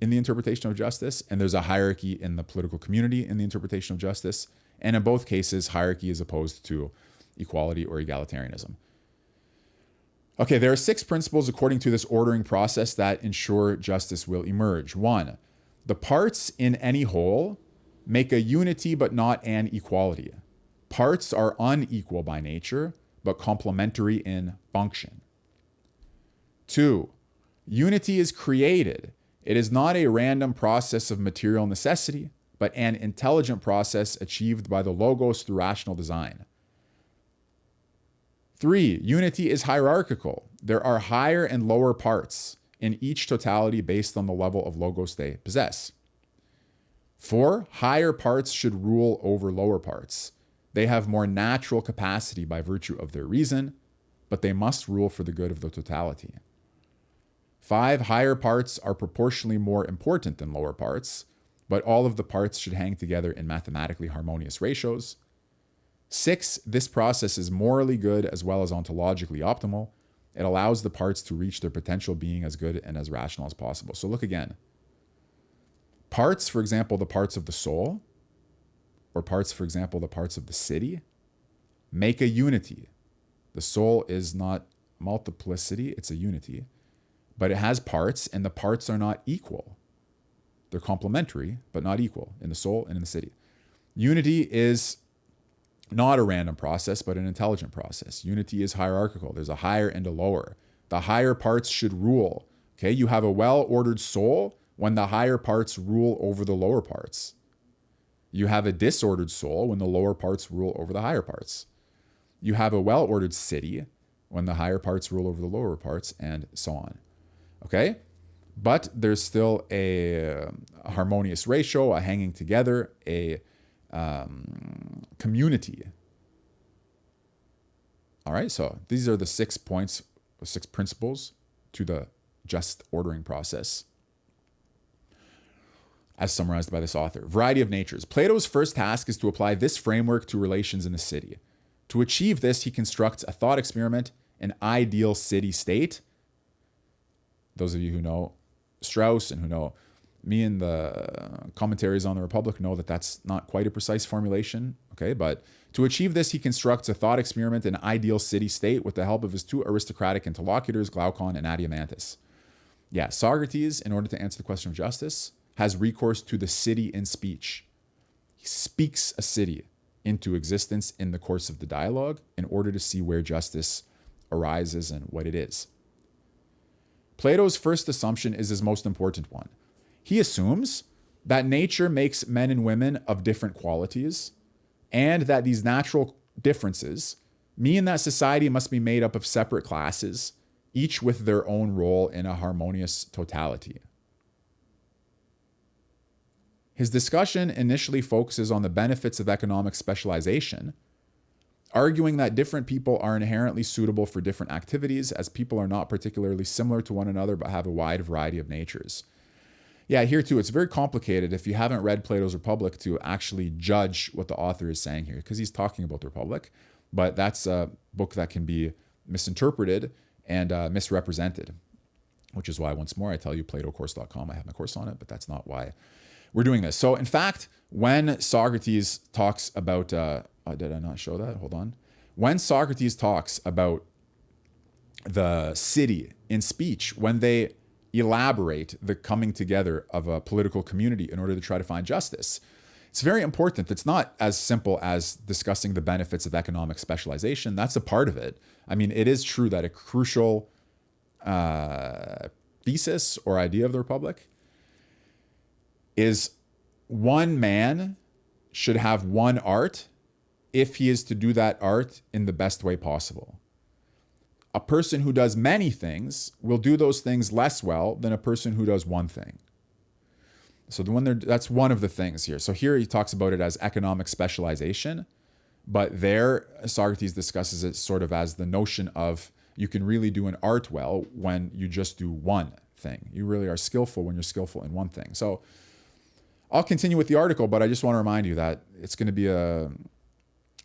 in the interpretation of justice, and there's a hierarchy in the political community in the interpretation of justice, and in both cases, hierarchy is opposed to equality or egalitarianism. Okay, there are 6 principles according to this ordering process that ensure justice will emerge. 1, the parts in any whole make a unity but not an equality. Parts are unequal by nature, but complementary in function. 2, unity is created. It is not a random process of material necessity, but an intelligent process achieved by the logos through rational design. 3, unity is hierarchical. There are higher and lower parts in each totality based on the level of logos they possess. 4, higher parts should rule over lower parts. They have more natural capacity by virtue of their reason, but they must rule for the good of the totality. 5, higher parts are proportionally more important than lower parts, but all of the parts should hang together in mathematically harmonious ratios. 6, this process is morally good as well as ontologically optimal. It allows the parts to reach their potential being as good and as rational as possible. So look again. Parts, for example, the parts of the soul, or parts, for example, the parts of the city, make a unity. The soul is not multiplicity, it's a unity. But it has parts, and the parts are not equal. They're complementary, but not equal in the soul and in the city. Unity is not a random process, but an intelligent process. Unity is hierarchical. There's a higher and a lower. The higher parts should rule. Okay, you have a well-ordered soul when the higher parts rule over the lower parts. You have a disordered soul when the lower parts rule over the higher parts. You have a well-ordered city when the higher parts rule over the lower parts, and so on. Okay? But there's still a harmonious ratio, a hanging together, a community. All right, so these are the 6 points, 6 principles to the just ordering process, as summarized by this author. Variety of natures. Plato's first task is to apply this framework to relations in the city. To achieve this, he constructs a thought experiment, an ideal city state. Those of you who know Strauss and who know me and the commentaries on the Republic know that that's not quite a precise formulation, okay? But to achieve this, he constructs a thought experiment, an ideal city state, with the help of his 2 aristocratic interlocutors, Glaucon and Adiamantus. Yeah, Socrates, in order to answer the question of justice, has recourse to the city in speech. He speaks a city into existence in the course of the dialogue in order to see where justice arises and what it is. Plato's first assumption is his most important one. He assumes that nature makes men and women of different qualities, and that these natural differences mean that society must be made up of separate classes, each with their own role in a harmonious totality. His discussion initially focuses on the benefits of economic specialization, arguing that different people are inherently suitable for different activities, as people are not particularly similar to one another but have a wide variety of natures. Yeah, here too, it's very complicated if you haven't read Plato's Republic to actually judge what the author is saying here, because he's talking about the Republic, but that's a book that can be misinterpreted and misrepresented, which is why, once more, I tell you, platocourse.com, I have my course on it, but that's not why we're doing this. So in fact, when Socrates talks about, did I not show that? Hold on. When Socrates talks about the city in speech, when they elaborate the coming together of a political community in order to try to find justice, it's very important. It's not as simple as discussing the benefits of economic specialization. That's a part of it. I mean, it is true that a crucial thesis or idea of the Republic is one man should have one art if he is to do that art in the best way possible. A person who does many things will do those things less well than a person who does one thing. So that's one of the things here. So here he talks about it as economic specialization, but there Socrates discusses it sort of as the notion of you can really do an art well when you just do one thing. You really are skillful when you're skillful in one thing. So I'll continue with the article, but I just want to remind you that it's going to be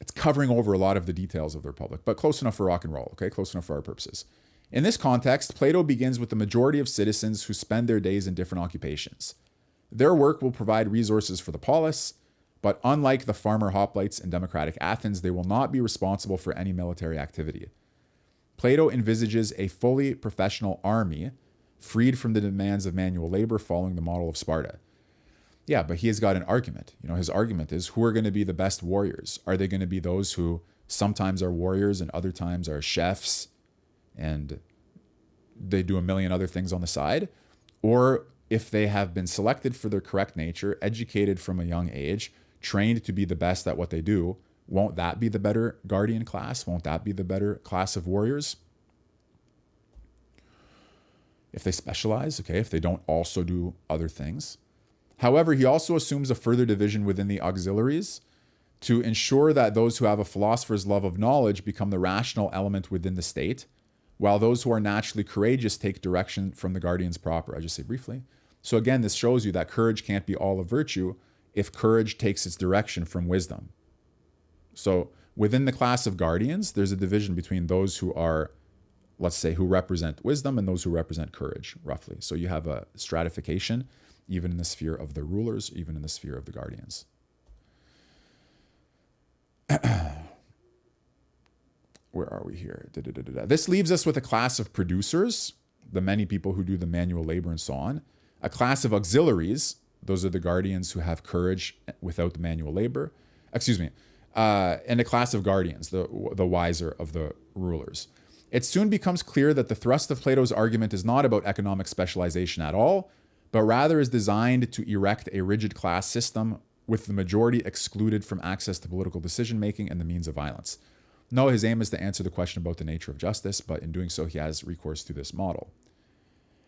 it's covering over a lot of the details of the Republic, but close enough for rock and roll, okay? Close enough for our purposes. In this context, Plato begins with the majority of citizens who spend their days in different occupations. Their work will provide resources for the polis, but unlike the farmer hoplites in democratic Athens, they will not be responsible for any military activity. Plato envisages a fully professional army, freed from the demands of manual labor following the model of Sparta. Yeah, but he has got an argument. You know, his argument is, who are going to be the best warriors? Are they going to be those who sometimes are warriors and other times are chefs and they do a million other things on the side? Or if they have been selected for their correct nature, educated from a young age, trained to be the best at what they do, won't that be the better guardian class? Won't that be the better class of warriors? If they specialize, okay, if they don't also do other things. However, he also assumes a further division within the auxiliaries to ensure that those who have a philosopher's love of knowledge become the rational element within the state, while those who are naturally courageous take direction from the guardians proper. I just say briefly. So again, this shows you that courage can't be all of virtue if courage takes its direction from wisdom. So within the class of guardians, there's a division between those who are let's say, who represent wisdom and those who represent courage, roughly. So you have a stratification, even in the sphere of the rulers, even in the sphere of the guardians. Where are we here? This leaves us with a class of producers, the many people who do the manual labor and so on. A class of auxiliaries, those are the guardians who have courage without the manual labor. And a class of guardians, the wiser of the rulers. It soon becomes clear that the thrust of Plato's argument is not about economic specialization at all, but rather is designed to erect a rigid class system with the majority excluded from access to political decision-making and the means of violence. No, his aim is to answer the question about the nature of justice, but in doing so, he has recourse to this model.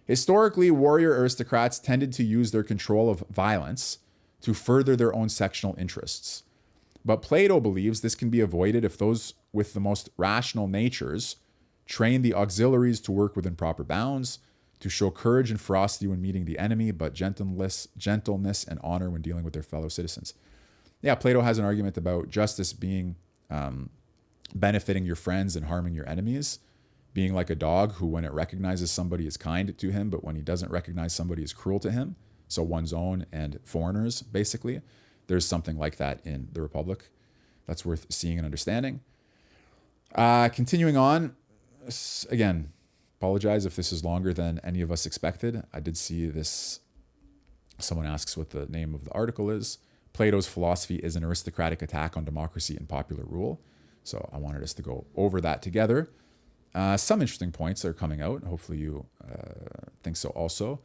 Historically, warrior aristocrats tended to use their control of violence to further their own sectional interests. But Plato believes this can be avoided if those with the most rational natures train the auxiliaries to work within proper bounds, to show courage and ferocity when meeting the enemy, but gentleness and honor when dealing with their fellow citizens. Yeah, Plato has an argument about justice being benefiting your friends and harming your enemies, being like a dog who, when it recognizes somebody, is kind to him, but when he doesn't recognize somebody, is cruel to him. So one's own and foreigners, basically. There's something like that in the Republic. That's worth seeing and understanding. Continuing on, again, apologize if this is longer than any of us expected. I did see this. Someone asks what the name of the article is. Plato's philosophy is an aristocratic attack on democracy and popular rule. So I wanted us to go over that together. Some interesting points are coming out. Hopefully you think so also.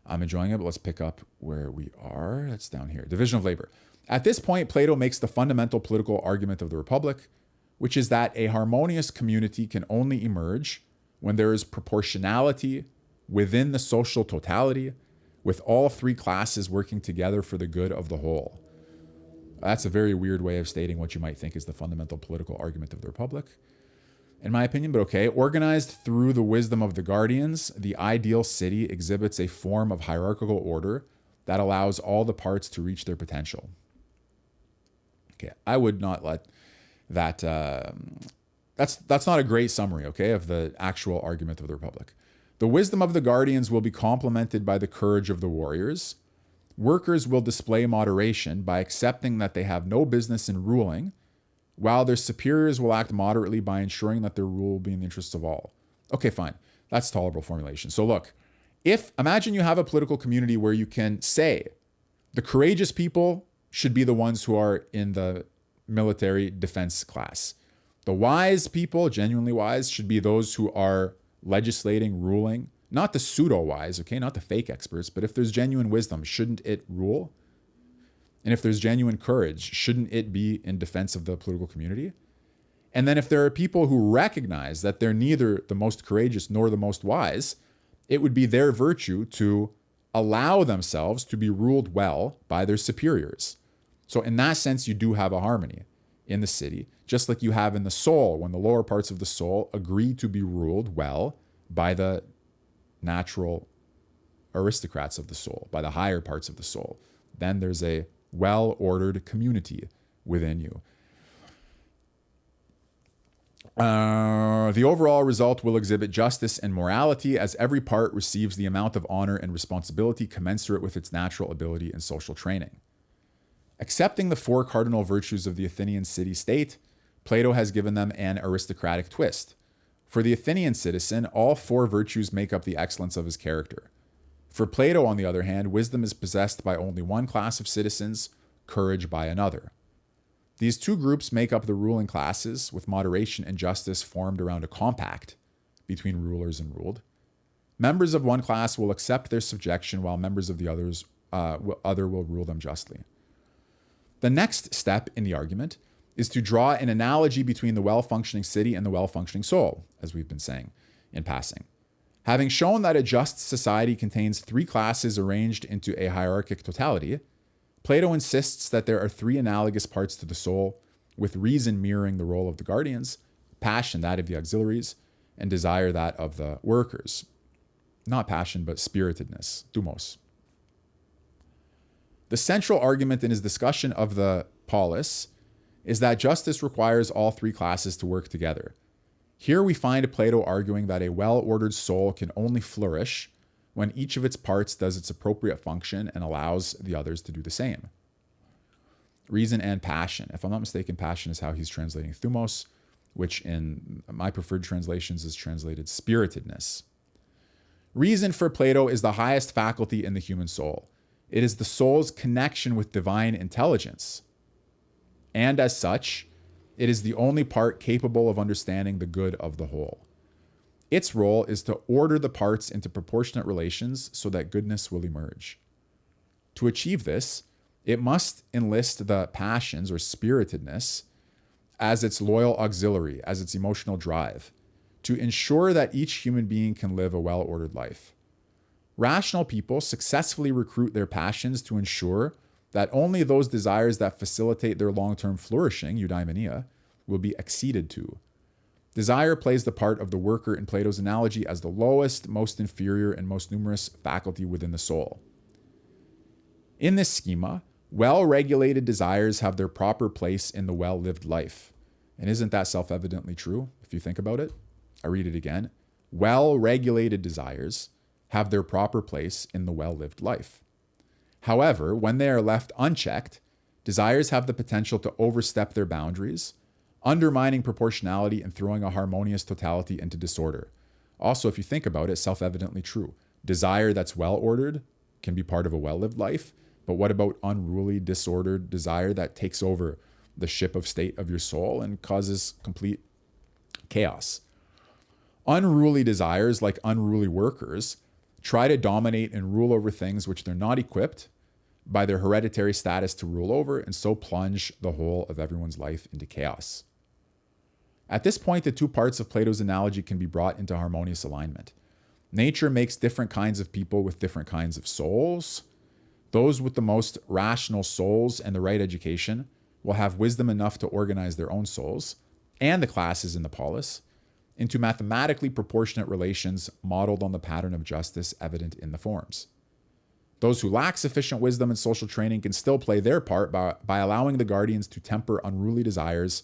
I'm enjoying it, but let's pick up where we are. That's down here. Division of labor. At this point, Plato makes the fundamental political argument of the Republic, which is that a harmonious community can only emerge when there is proportionality within the social totality, with all three classes working together for the good of the whole. That's a very weird way of stating what you might think is the fundamental political argument of the Republic, in my opinion, but okay. Organized through the wisdom of the guardians, the ideal city exhibits a form of hierarchical order that allows all the parts to reach their potential. Okay, I would not let that... That's not a great summary, okay, of the actual argument of the Republic. The wisdom of the guardians will be complemented by the courage of the warriors. Workers will display moderation by accepting that they have no business in ruling, while their superiors will act moderately by ensuring that their rule will be in the interests of all. Okay, fine. That's tolerable formulation. So look, imagine you have a political community where you can say the courageous people should be the ones who are in the military defense class. The wise people, genuinely wise, should be those who are legislating, ruling, not the pseudo-wise, okay, not the fake experts, but if there's genuine wisdom, shouldn't it rule? And if there's genuine courage, shouldn't it be in defense of the political community? And then if there are people who recognize that they're neither the most courageous nor the most wise, it would be their virtue to allow themselves to be ruled well by their superiors. So in that sense, you do have a harmony in the city, just like you have in the soul, when the lower parts of the soul agree to be ruled well by the natural aristocrats of the soul, by the higher parts of the soul. Then there's a well-ordered community within you. The overall result will exhibit justice and morality, as every part receives the amount of honor and responsibility commensurate with its natural ability and social training. Accepting the four cardinal virtues of the Athenian city-state, Plato has given them an aristocratic twist. For the Athenian citizen, all four virtues make up the excellence of his character. For Plato, on the other hand, wisdom is possessed by only one class of citizens, courage by another. These two groups make up the ruling classes, with moderation and justice formed around a compact between rulers and ruled. Members of one class will accept their subjection, while members of the other will rule them justly. The next step in the argument is to draw an analogy between the well-functioning city and the well-functioning soul, as we've been saying in passing. Having shown that a just society contains three classes arranged into a hierarchic totality, Plato insists that there are three analogous parts to the soul, with reason mirroring the role of the guardians, passion that of the auxiliaries, and desire that of the workers. Not passion, but spiritedness, thumos. The central argument in his discussion of the polis is that justice requires all three classes to work together. Here we find Plato arguing that a well-ordered soul can only flourish when each of its parts does its appropriate function and allows the others to do the same. Reason and passion. If I'm not mistaken, passion is how he's translating thumos, which in my preferred translations is translated spiritedness. Reason for Plato is the highest faculty in the human soul. It is the soul's connection with divine intelligence. And as such, it is the only part capable of understanding the good of the whole. Its role is to order the parts into proportionate relations so that goodness will emerge. To achieve this, it must enlist the passions or spiritedness as its loyal auxiliary, as its emotional drive, to ensure that each human being can live a well-ordered life. Rational people successfully recruit their passions to ensure that only those desires that facilitate their long-term flourishing, eudaimonia, will be acceded to. Desire plays the part of the worker in Plato's analogy as the lowest, most inferior, and most numerous faculty within the soul. In this schema, well-regulated desires have their proper place in the well-lived life. And isn't that self-evidently true, if you think about it? I read it again. Well-regulated desires have their proper place in the well-lived life. However, when they are left unchecked, desires have the potential to overstep their boundaries, undermining proportionality and throwing a harmonious totality into disorder. Also, if you think about it, self-evidently true. Desire that's well-ordered can be part of a well-lived life, but what about unruly, disordered desire that takes over the ship of state of your soul and causes complete chaos? Unruly desires, like unruly workers, try to dominate and rule over things which they're not equipped by their hereditary status to rule over, and so plunge the whole of everyone's life into chaos. At this point, the two parts of Plato's analogy can be brought into harmonious alignment. Nature makes different kinds of people with different kinds of souls. Those with the most rational souls and the right education will have wisdom enough to organize their own souls, and the classes in the polis, into mathematically proportionate relations modeled on the pattern of justice evident in the forms. Those who lack sufficient wisdom and social training can still play their part by allowing the guardians to temper unruly desires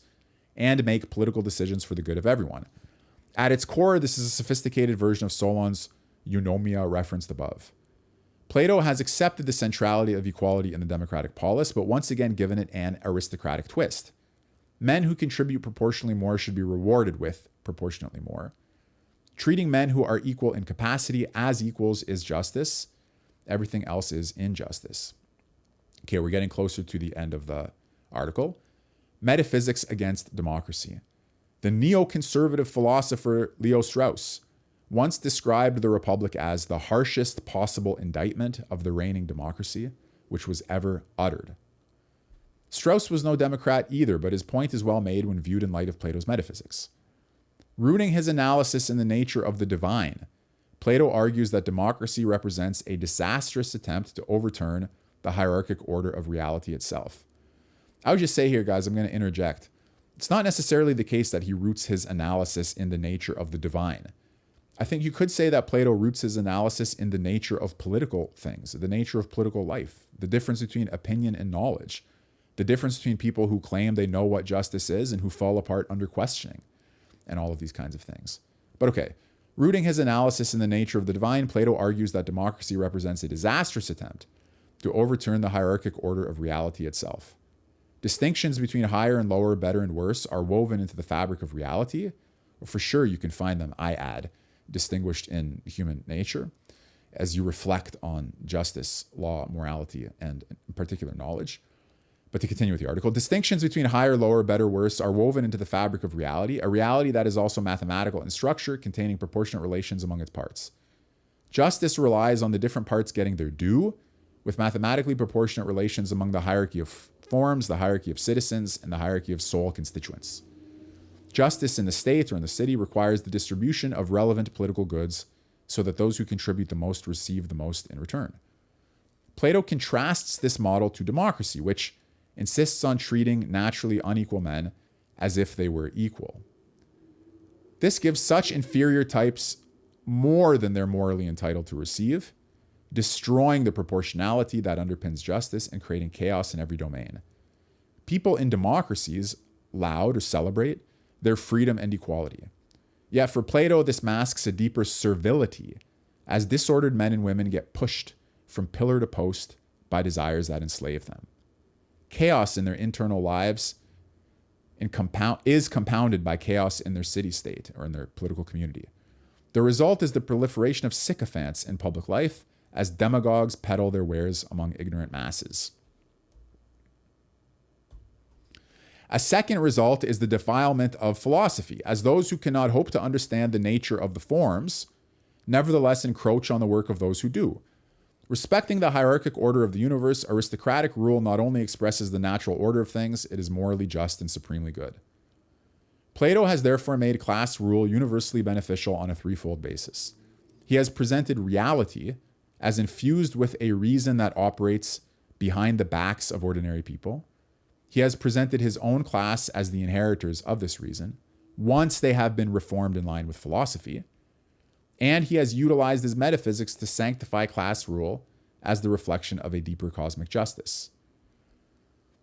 and make political decisions for the good of everyone. At its core, this is a sophisticated version of Solon's eunomia referenced above. Plato has accepted the centrality of equality in the democratic polis, but once again given it an aristocratic twist. Men who contribute proportionally more should be rewarded with proportionately more. Treating men who are equal in capacity as equals is justice. Everything else is injustice. Okay, we're getting closer to the end of the article. Metaphysics against democracy. The neoconservative philosopher Leo Strauss once described the Republic as the harshest possible indictment of the reigning democracy which was ever uttered. Strauss was no Democrat either, but his point is well made when viewed in light of Plato's metaphysics. Rooting his analysis in the nature of the divine, Plato argues that democracy represents a disastrous attempt to overturn the hierarchic order of reality itself. I would just say here, guys, I'm going to interject. It's not necessarily the case that he roots his analysis in the nature of the divine. I think you could say that Plato roots his analysis in the nature of political things, the nature of political life, the difference between opinion and knowledge, the difference between people who claim they know what justice is and who fall apart under questioning, and all of these kinds of things. But okay, rooting his analysis in the nature of the divine, Plato argues that democracy represents a disastrous attempt to overturn the hierarchic order of reality itself. Distinctions between higher and lower, better and worse are woven into the fabric of reality. For sure, you can find them, I add, distinguished in human nature as you reflect on justice, law, morality, and in particular knowledge. But to continue with the article, distinctions between higher, lower, better, worse are woven into the fabric of reality, a reality that is also mathematical in structure, containing proportionate relations among its parts. Justice relies on the different parts getting their due, with mathematically proportionate relations among the hierarchy of forms, the hierarchy of citizens, and the hierarchy of soul constituents. Justice in the state or in the city requires the distribution of relevant political goods so that those who contribute the most receive the most in return. Plato contrasts this model to democracy, which insists on treating naturally unequal men as if they were equal. This gives such inferior types more than they're morally entitled to receive, destroying the proportionality that underpins justice and creating chaos in every domain. People in democracies laud or celebrate their freedom and equality. Yet for Plato, this masks a deeper servility, as disordered men and women get pushed from pillar to post by desires that enslave them. Chaos in their internal lives is compounded by chaos in their city-state or in their political community. The result is the proliferation of sycophants in public life as demagogues peddle their wares among ignorant masses. A second result is the defilement of philosophy, as those who cannot hope to understand the nature of the forms nevertheless encroach on the work of those who do. Respecting the hierarchic order of the universe, aristocratic rule not only expresses the natural order of things, it is morally just and supremely good. Plato has therefore made class rule universally beneficial on a threefold basis. He has presented reality as infused with a reason that operates behind the backs of ordinary people. He has presented his own class as the inheritors of this reason, once they have been reformed in line with philosophy. And he has utilized his metaphysics to sanctify class rule as the reflection of a deeper cosmic justice.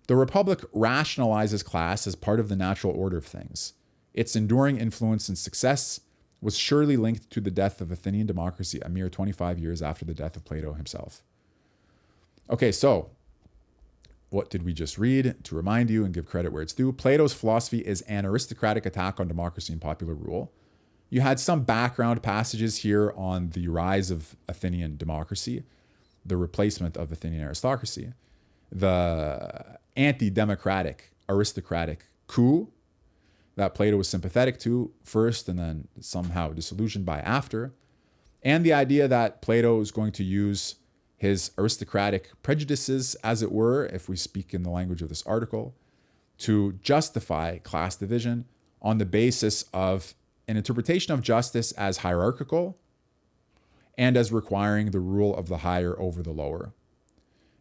The Republic rationalizes class as part of the natural order of things. Its enduring influence and success was surely linked to the death of Athenian democracy a mere 25 years after the death of Plato himself. Okay, so what did we just read? To remind you and give credit where it's due, Plato's philosophy is an aristocratic attack on democracy and popular rule. You had some background passages here on the rise of Athenian democracy, the replacement of Athenian aristocracy, the anti-democratic aristocratic coup that Plato was sympathetic to first and then somehow disillusioned by after, and the idea that Plato is going to use his aristocratic prejudices, as it were, if we speak in the language of this article, to justify class division on the basis of an interpretation of justice as hierarchical and as requiring the rule of the higher over the lower.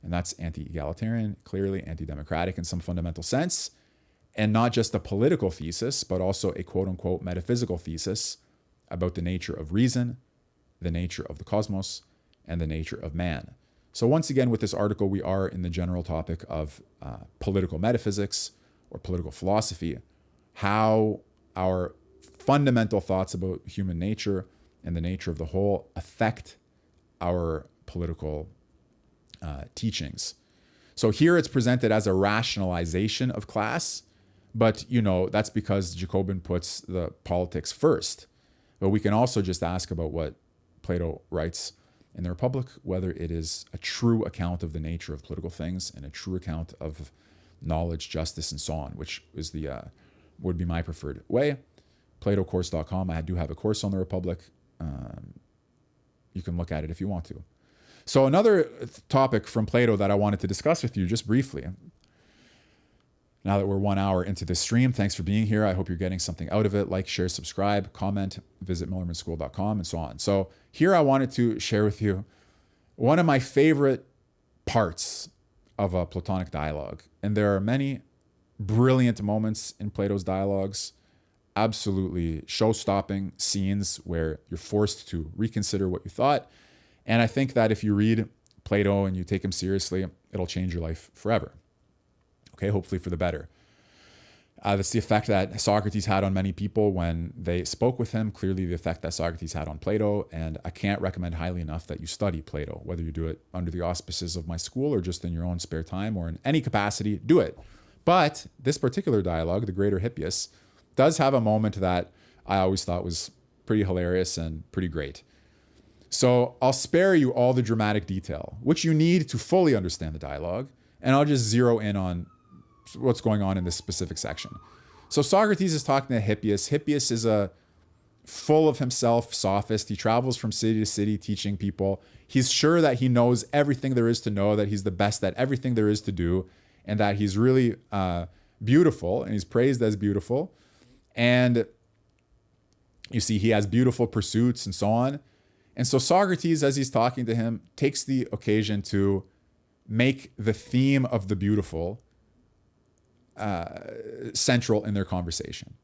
And that's anti-egalitarian, clearly anti-democratic in some fundamental sense, and not just a political thesis, but also a quote-unquote metaphysical thesis about the nature of reason, the nature of the cosmos, and the nature of man. So once again, with this article, we are in the general topic of political metaphysics or political philosophy, how our fundamental thoughts about human nature and the nature of the whole affect our political teachings. So here it's presented as a rationalization of class, but that's because Jacobin puts the politics first. But we can also just ask about what Plato writes in the Republic, whether it is a true account of the nature of political things and a true account of knowledge, justice, and so on, which is would be my preferred way. PlatoCourse.com. I do have a course on the Republic. You can look at it if you want to. So another topic from Plato that I wanted to discuss with you just briefly. Now that we're 1 hour into this stream, thanks for being here. I hope you're getting something out of it. Like, share, subscribe, comment, visit millermanschool.com, and so on. So here I wanted to share with you one of my favorite parts of a Platonic dialogue. And there are many brilliant moments in Plato's dialogues, absolutely show-stopping scenes where you're forced to reconsider what you thought. And I think that if you read Plato and you take him seriously, it'll change your life forever. Okay, hopefully for the better. That's the effect that Socrates had on many people when they spoke with him, clearly the effect that Socrates had on Plato, and I can't recommend highly enough that you study Plato, whether you do it under the auspices of my school or just in your own spare time or in any capacity, do it. But this particular dialogue, the Greater Hippius, does have a moment that I always thought was pretty hilarious and pretty great. So I'll spare you all the dramatic detail, which you need to fully understand the dialogue, and I'll just zero in on what's going on in this specific section. So Socrates is talking to Hippius. Hippius is a full of himself sophist. He travels from city to city teaching people. He's sure that he knows everything there is to know, that he's the best at everything there is to do, and that he's really beautiful, and he's praised as beautiful. And you see, he has beautiful pursuits and so on. And so Socrates, as he's talking to him, takes the occasion to make the theme of the beautiful central in their conversation.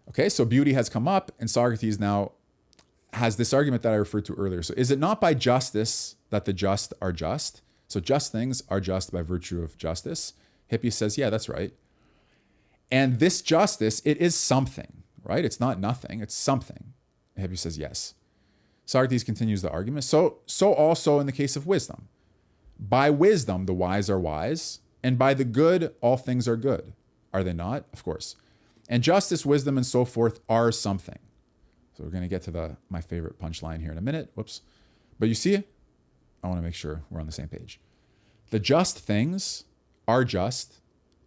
Okay, so beauty has come up, and Socrates now has this argument that I referred to earlier. So is it not by justice that the just are just? So just things are just by virtue of justice. Hippias says, yeah, that's right. And this justice, it is something, right? It's not nothing, it's something. Hippias says yes. Socrates continues the argument. So also in the case of wisdom. By wisdom, the wise are wise, and by the good, all things are good. Are they not? Of course. And justice, wisdom, and so forth are something. So we're going to get to my favorite punchline here in a minute. Whoops. But you see, I want to make sure we're on the same page. The just things are just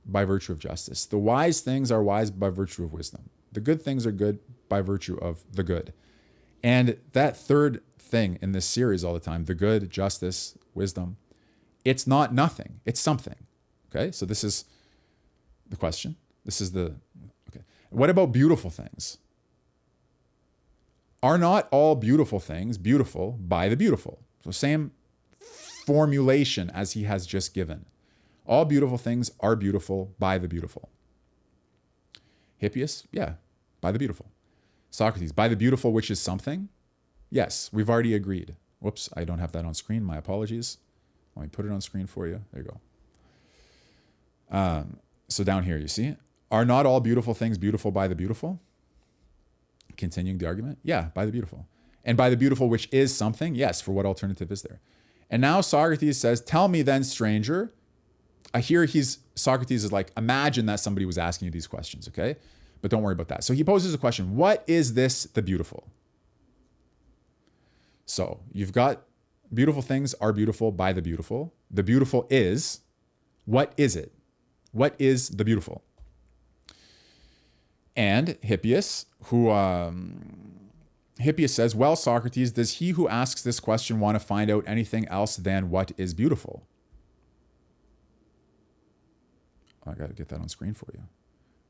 by virtue of justice. The wise things are wise by virtue of wisdom. The good things are good by virtue of the good. And that third thing in this series all the time, the good, justice, wisdom, it's not nothing. It's something. Okay? So this is the question. Okay. What about beautiful things? Are not all beautiful things beautiful by the beautiful? So same formulation as he has just given. All beautiful things are beautiful by the beautiful. Hippias, yeah, by the beautiful. Socrates, by the beautiful, which is something? Yes, we've already agreed. Whoops, I don't have that on screen. My apologies. Let me put it on screen for you. There you go. So down here, you see, are not all beautiful things beautiful by the beautiful? Continuing the argument. Yeah, by the beautiful. And by the beautiful, which is something? Yes, for what alternative is there? And now Socrates says, tell me then, stranger. I hear Socrates is like, imagine that somebody was asking you these questions, okay? But don't worry about that. So he poses a question. What is this, the beautiful? So you've got beautiful things are beautiful by the beautiful. The beautiful is, what is it? What is the beautiful? And Hippias, Hippias says, well, Socrates, does he who asks this question want to find out anything else than what is beautiful? I got to get that on screen for you.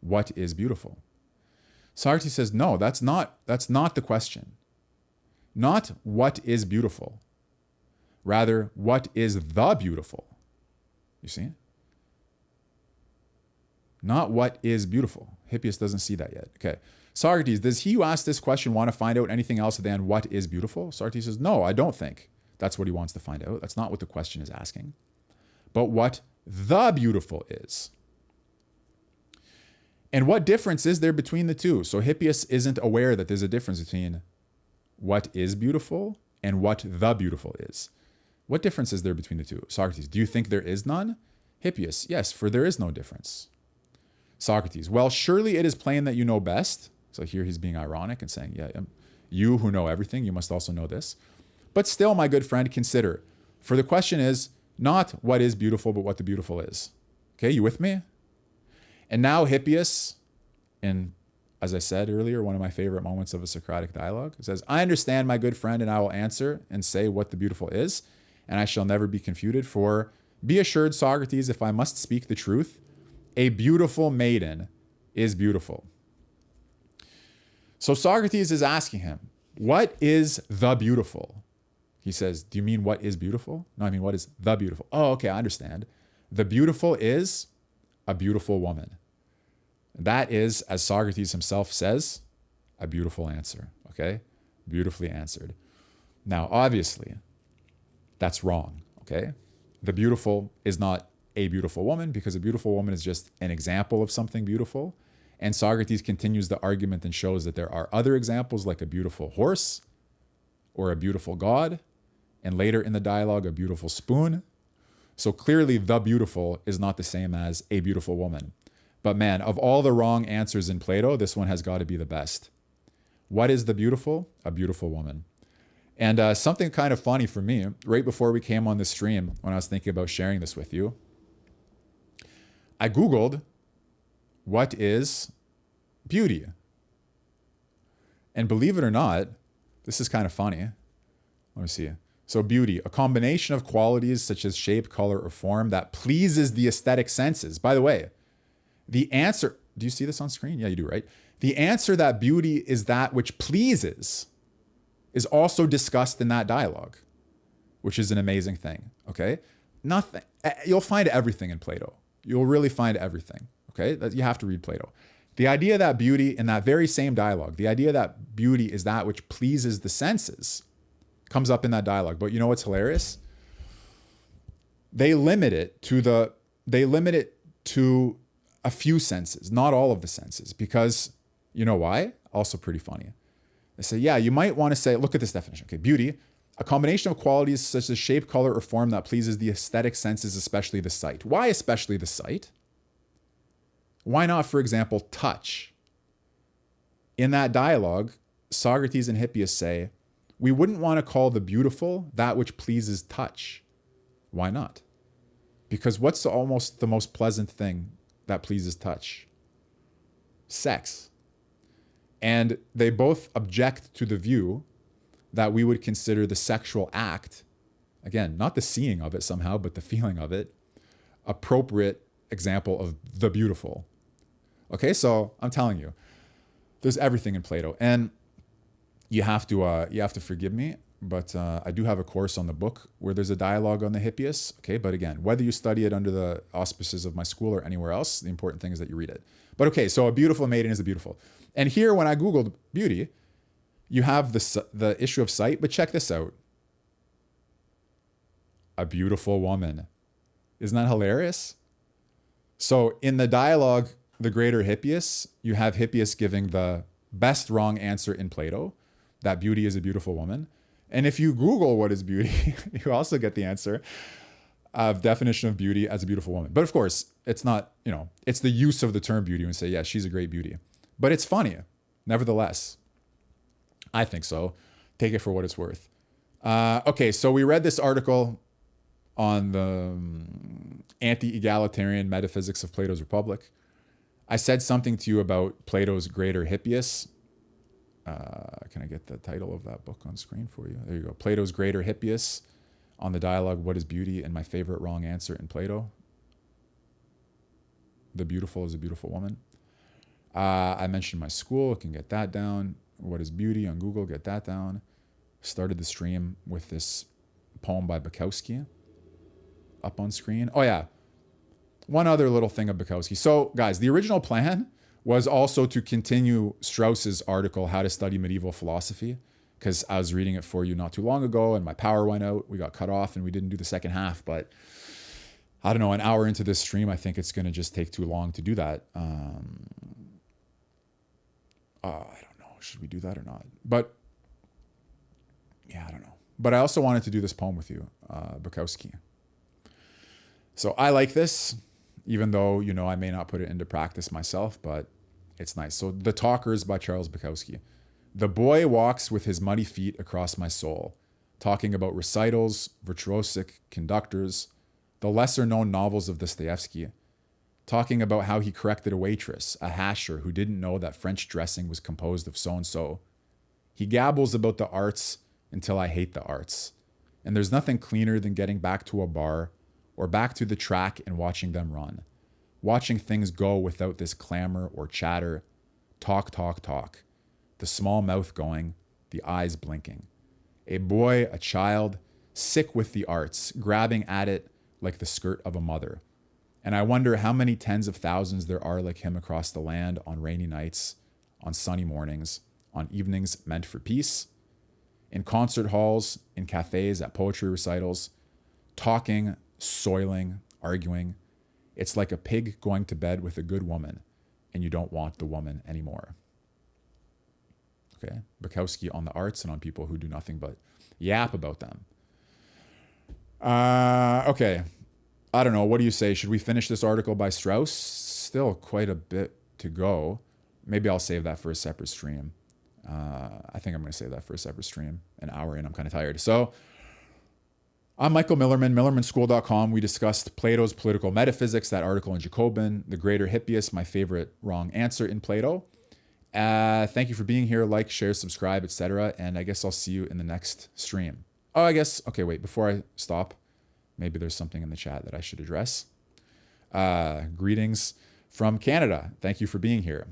What is beautiful? Socrates says, no, that's not the question. Not what is beautiful. Rather, what is the beautiful? You see? Not what is beautiful. Hippias doesn't see that yet. Okay. Socrates, does he who asked this question want to find out anything else than what is beautiful? Socrates says, no, I don't think that's what he wants to find out. That's not what the question is asking. But what the beautiful is. And what difference is there between the two? So Hippias isn't aware that there's a difference between what is beautiful and what the beautiful is. What difference is there between the two? Socrates, do you think there is none? Hippias, yes, for there is no difference. Socrates, well, surely it is plain that you know best. So here he's being ironic and saying, yeah, you who know everything, you must also know this. But still, my good friend, consider, for the question is not what is beautiful, but what the beautiful is. Okay, you with me? And now Hippias, in, as I said earlier, one of my favorite moments of a Socratic dialogue, says, I understand, my good friend, and I will answer and say what the beautiful is, and I shall never be confuted. For be assured, Socrates, if I must speak the truth, a beautiful maiden is beautiful. So Socrates is asking him, what is the beautiful? He says, do you mean what is beautiful? No, I mean, what is the beautiful? Oh, okay, I understand. The beautiful is a beautiful woman. That is, as Socrates himself says, a beautiful answer, okay? Beautifully answered. Now, obviously, that's wrong, okay? The beautiful is not a beautiful woman, because a beautiful woman is just an example of something beautiful. And Socrates continues the argument and shows that there are other examples, like a beautiful horse or a beautiful god, and later in the dialogue, a beautiful spoon. So clearly the beautiful is not the same as a beautiful woman. But man, of all the wrong answers in Plato, this one has got to be the best. What is the beautiful? A beautiful woman. And something kind of funny for me, right before we came on this stream, when I was thinking about sharing this with you, I Googled, what is beauty? And believe it or not, this is kind of funny. Let me see. So beauty, a combination of qualities such as shape, color, or form that pleases the aesthetic senses. By the way, the answer, do you see this on screen? Yeah, you do, right? The answer that beauty is that which pleases is also discussed in that dialogue, which is an amazing thing, okay? Nothing, you'll find everything in Plato. You'll really find everything, okay? You have to read Plato. The idea that beauty, in that very same dialogue, the idea that beauty is that which pleases the senses comes up in that dialogue. But you know what's hilarious? They limit it to a few senses, not all of the senses, because you know why? Also pretty funny. They say, yeah, you might want to say, look at this definition. Okay, beauty, a combination of qualities such as shape, color, or form that pleases the aesthetic senses, especially the sight. Why especially the sight? Why not, for example, touch? In that dialogue, Socrates and Hippias say, we wouldn't want to call the beautiful that which pleases touch. Why not? Because what's almost the most pleasant thing that pleases touch? Sex. And they both object to the view that we would consider the sexual act, again, not the seeing of it somehow, but the feeling of it, appropriate example of the beautiful. Okay, so I'm telling you, there's everything in Plato. And you have to forgive me, but I do have a course on the book where there's a dialogue on the hippius. Okay, but again, whether you study it under the auspices of my school or anywhere else, the important thing is that you read it. But okay, so a beautiful maiden is a beautiful. And here, when I Googled beauty, you have the issue of sight, but check this out. A beautiful woman. Isn't that hilarious? So in the dialogue, the greater Hippias, you have Hippias giving the best wrong answer in Plato, that beauty is a beautiful woman. And if you Google what is beauty, you also get the answer of definition of beauty as a beautiful woman. But of course, it's not, it's the use of the term beauty and say, yeah, she's a great beauty. But it's funny, nevertheless. I think so. Take it for what it's worth. Okay, so we read this article on the anti-egalitarian metaphysics of Plato's Republic. I said something to you about Plato's greater Hippias. Can I get the title of that book on screen for you? There you go. Plato's greater Hippias on the dialogue, What is Beauty? And my favorite wrong answer in Plato. The beautiful is a beautiful woman. I mentioned my school. Can get that down. What is Beauty on Google? Get that down. Started the stream with this poem by Bukowski up on screen. Oh yeah. One other little thing of Bukowski. So guys, the original plan was also to continue Strauss's article, How to Study Medieval Philosophy, because I was reading it for you not too long ago and my power went out. We got cut off and we didn't do the second half. But I don't know, an hour into this stream, I think it's going to just take too long to do that. I don't know. Should we do that or not? But yeah, I don't know. But I also wanted to do this poem with you, Bukowski. So I like this, even though, I may not put it into practice myself, but it's nice. So The Talkers by Charles Bukowski. The boy walks with his muddy feet across my soul, talking about recitals, virtuosic conductors, the lesser known novels of Dostoevsky, talking about how he corrected a waitress, a hasher who didn't know that French dressing was composed of so-and-so. He gabbles about the arts until I hate the arts. And there's nothing cleaner than getting back to a bar or back to the track and watching them run. Watching things go without this clamor or chatter. Talk, talk, talk. The small mouth going, the eyes blinking. A boy, a child, sick with the arts, grabbing at it like the skirt of a mother. And I wonder how many tens of thousands there are like him across the land on rainy nights, on sunny mornings, on evenings meant for peace, in concert halls, in cafes, at poetry recitals, talking, soiling, arguing. It's like a pig going to bed with a good woman, and you don't want the woman anymore. Okay, Bukowski on the arts and on people who do nothing but yap about them. Okay. I don't know. What do you say? Should we finish this article by Strauss? Still quite a bit to go. Maybe I'll save that for a separate stream. I think I'm going to save that for a separate stream. An hour in, I'm kind of tired. So I'm Michael Millerman, millermanschool.com. We discussed Plato's Political Metaphysics, that article in Jacobin, the greater Hippias, my favorite wrong answer in Plato. Thank you for being here. Like, share, subscribe, etc. And I guess I'll see you in the next stream. Oh, I guess, okay, wait, before I stop, maybe there's something in the chat that I should address. Greetings from Canada. Thank you for being here.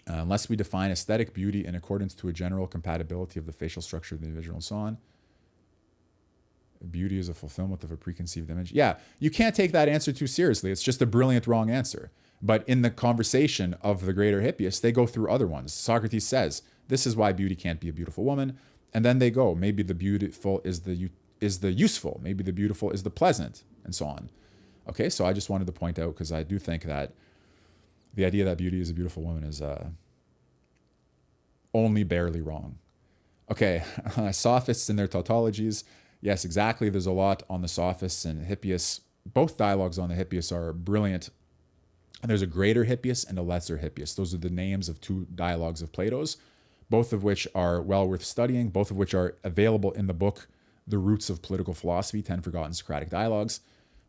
Unless we define aesthetic beauty in accordance to a general compatibility of the facial structure of the individual and so on, beauty is a fulfillment of a preconceived image. Yeah, you can't take that answer too seriously. It's just a brilliant wrong answer. But in the conversation of the greater Hippias, they go through other ones. Socrates says, this is why beauty can't be a beautiful woman. And then they go, maybe the beautiful is the useful, maybe the beautiful is the pleasant, and so on. Okay, so I just wanted to point out, because I do think that the idea that beauty is a beautiful woman is only barely wrong. Okay, sophists and their tautologies. Yes, exactly. There's a lot on the sophists and hippius. Both dialogues on the hippius are brilliant. And there's a greater hippius and a lesser hippius. Those are the names of two dialogues of Plato's, both of which are well worth studying, both of which are available in the book, The Roots of Political Philosophy, 10 Forgotten Socratic Dialogues,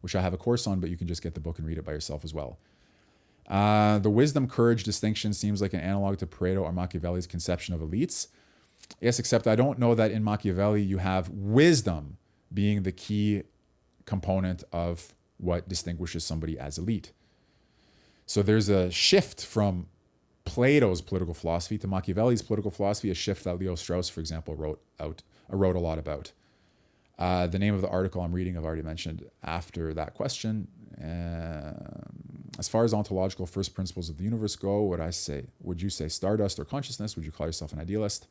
which I have a course on, but you can just get the book and read it by yourself as well. The wisdom-courage distinction seems like an analog to Pareto or Machiavelli's conception of elites. Yes, except I don't know that in Machiavelli you have wisdom being the key component of what distinguishes somebody as elite. So there's a shift from Plato's political philosophy to Machiavelli's political philosophy, a shift that Leo Strauss, for example, wrote a lot about. The name of the article I'm reading, I've already mentioned after that question. As far as ontological first principles of the universe go, would you say stardust or consciousness? Would you call yourself an idealist?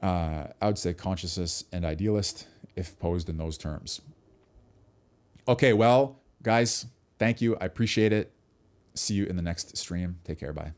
I would say consciousness and idealist if posed in those terms. Okay, well, guys, thank you. I appreciate it. See you in the next stream. Take care. Bye.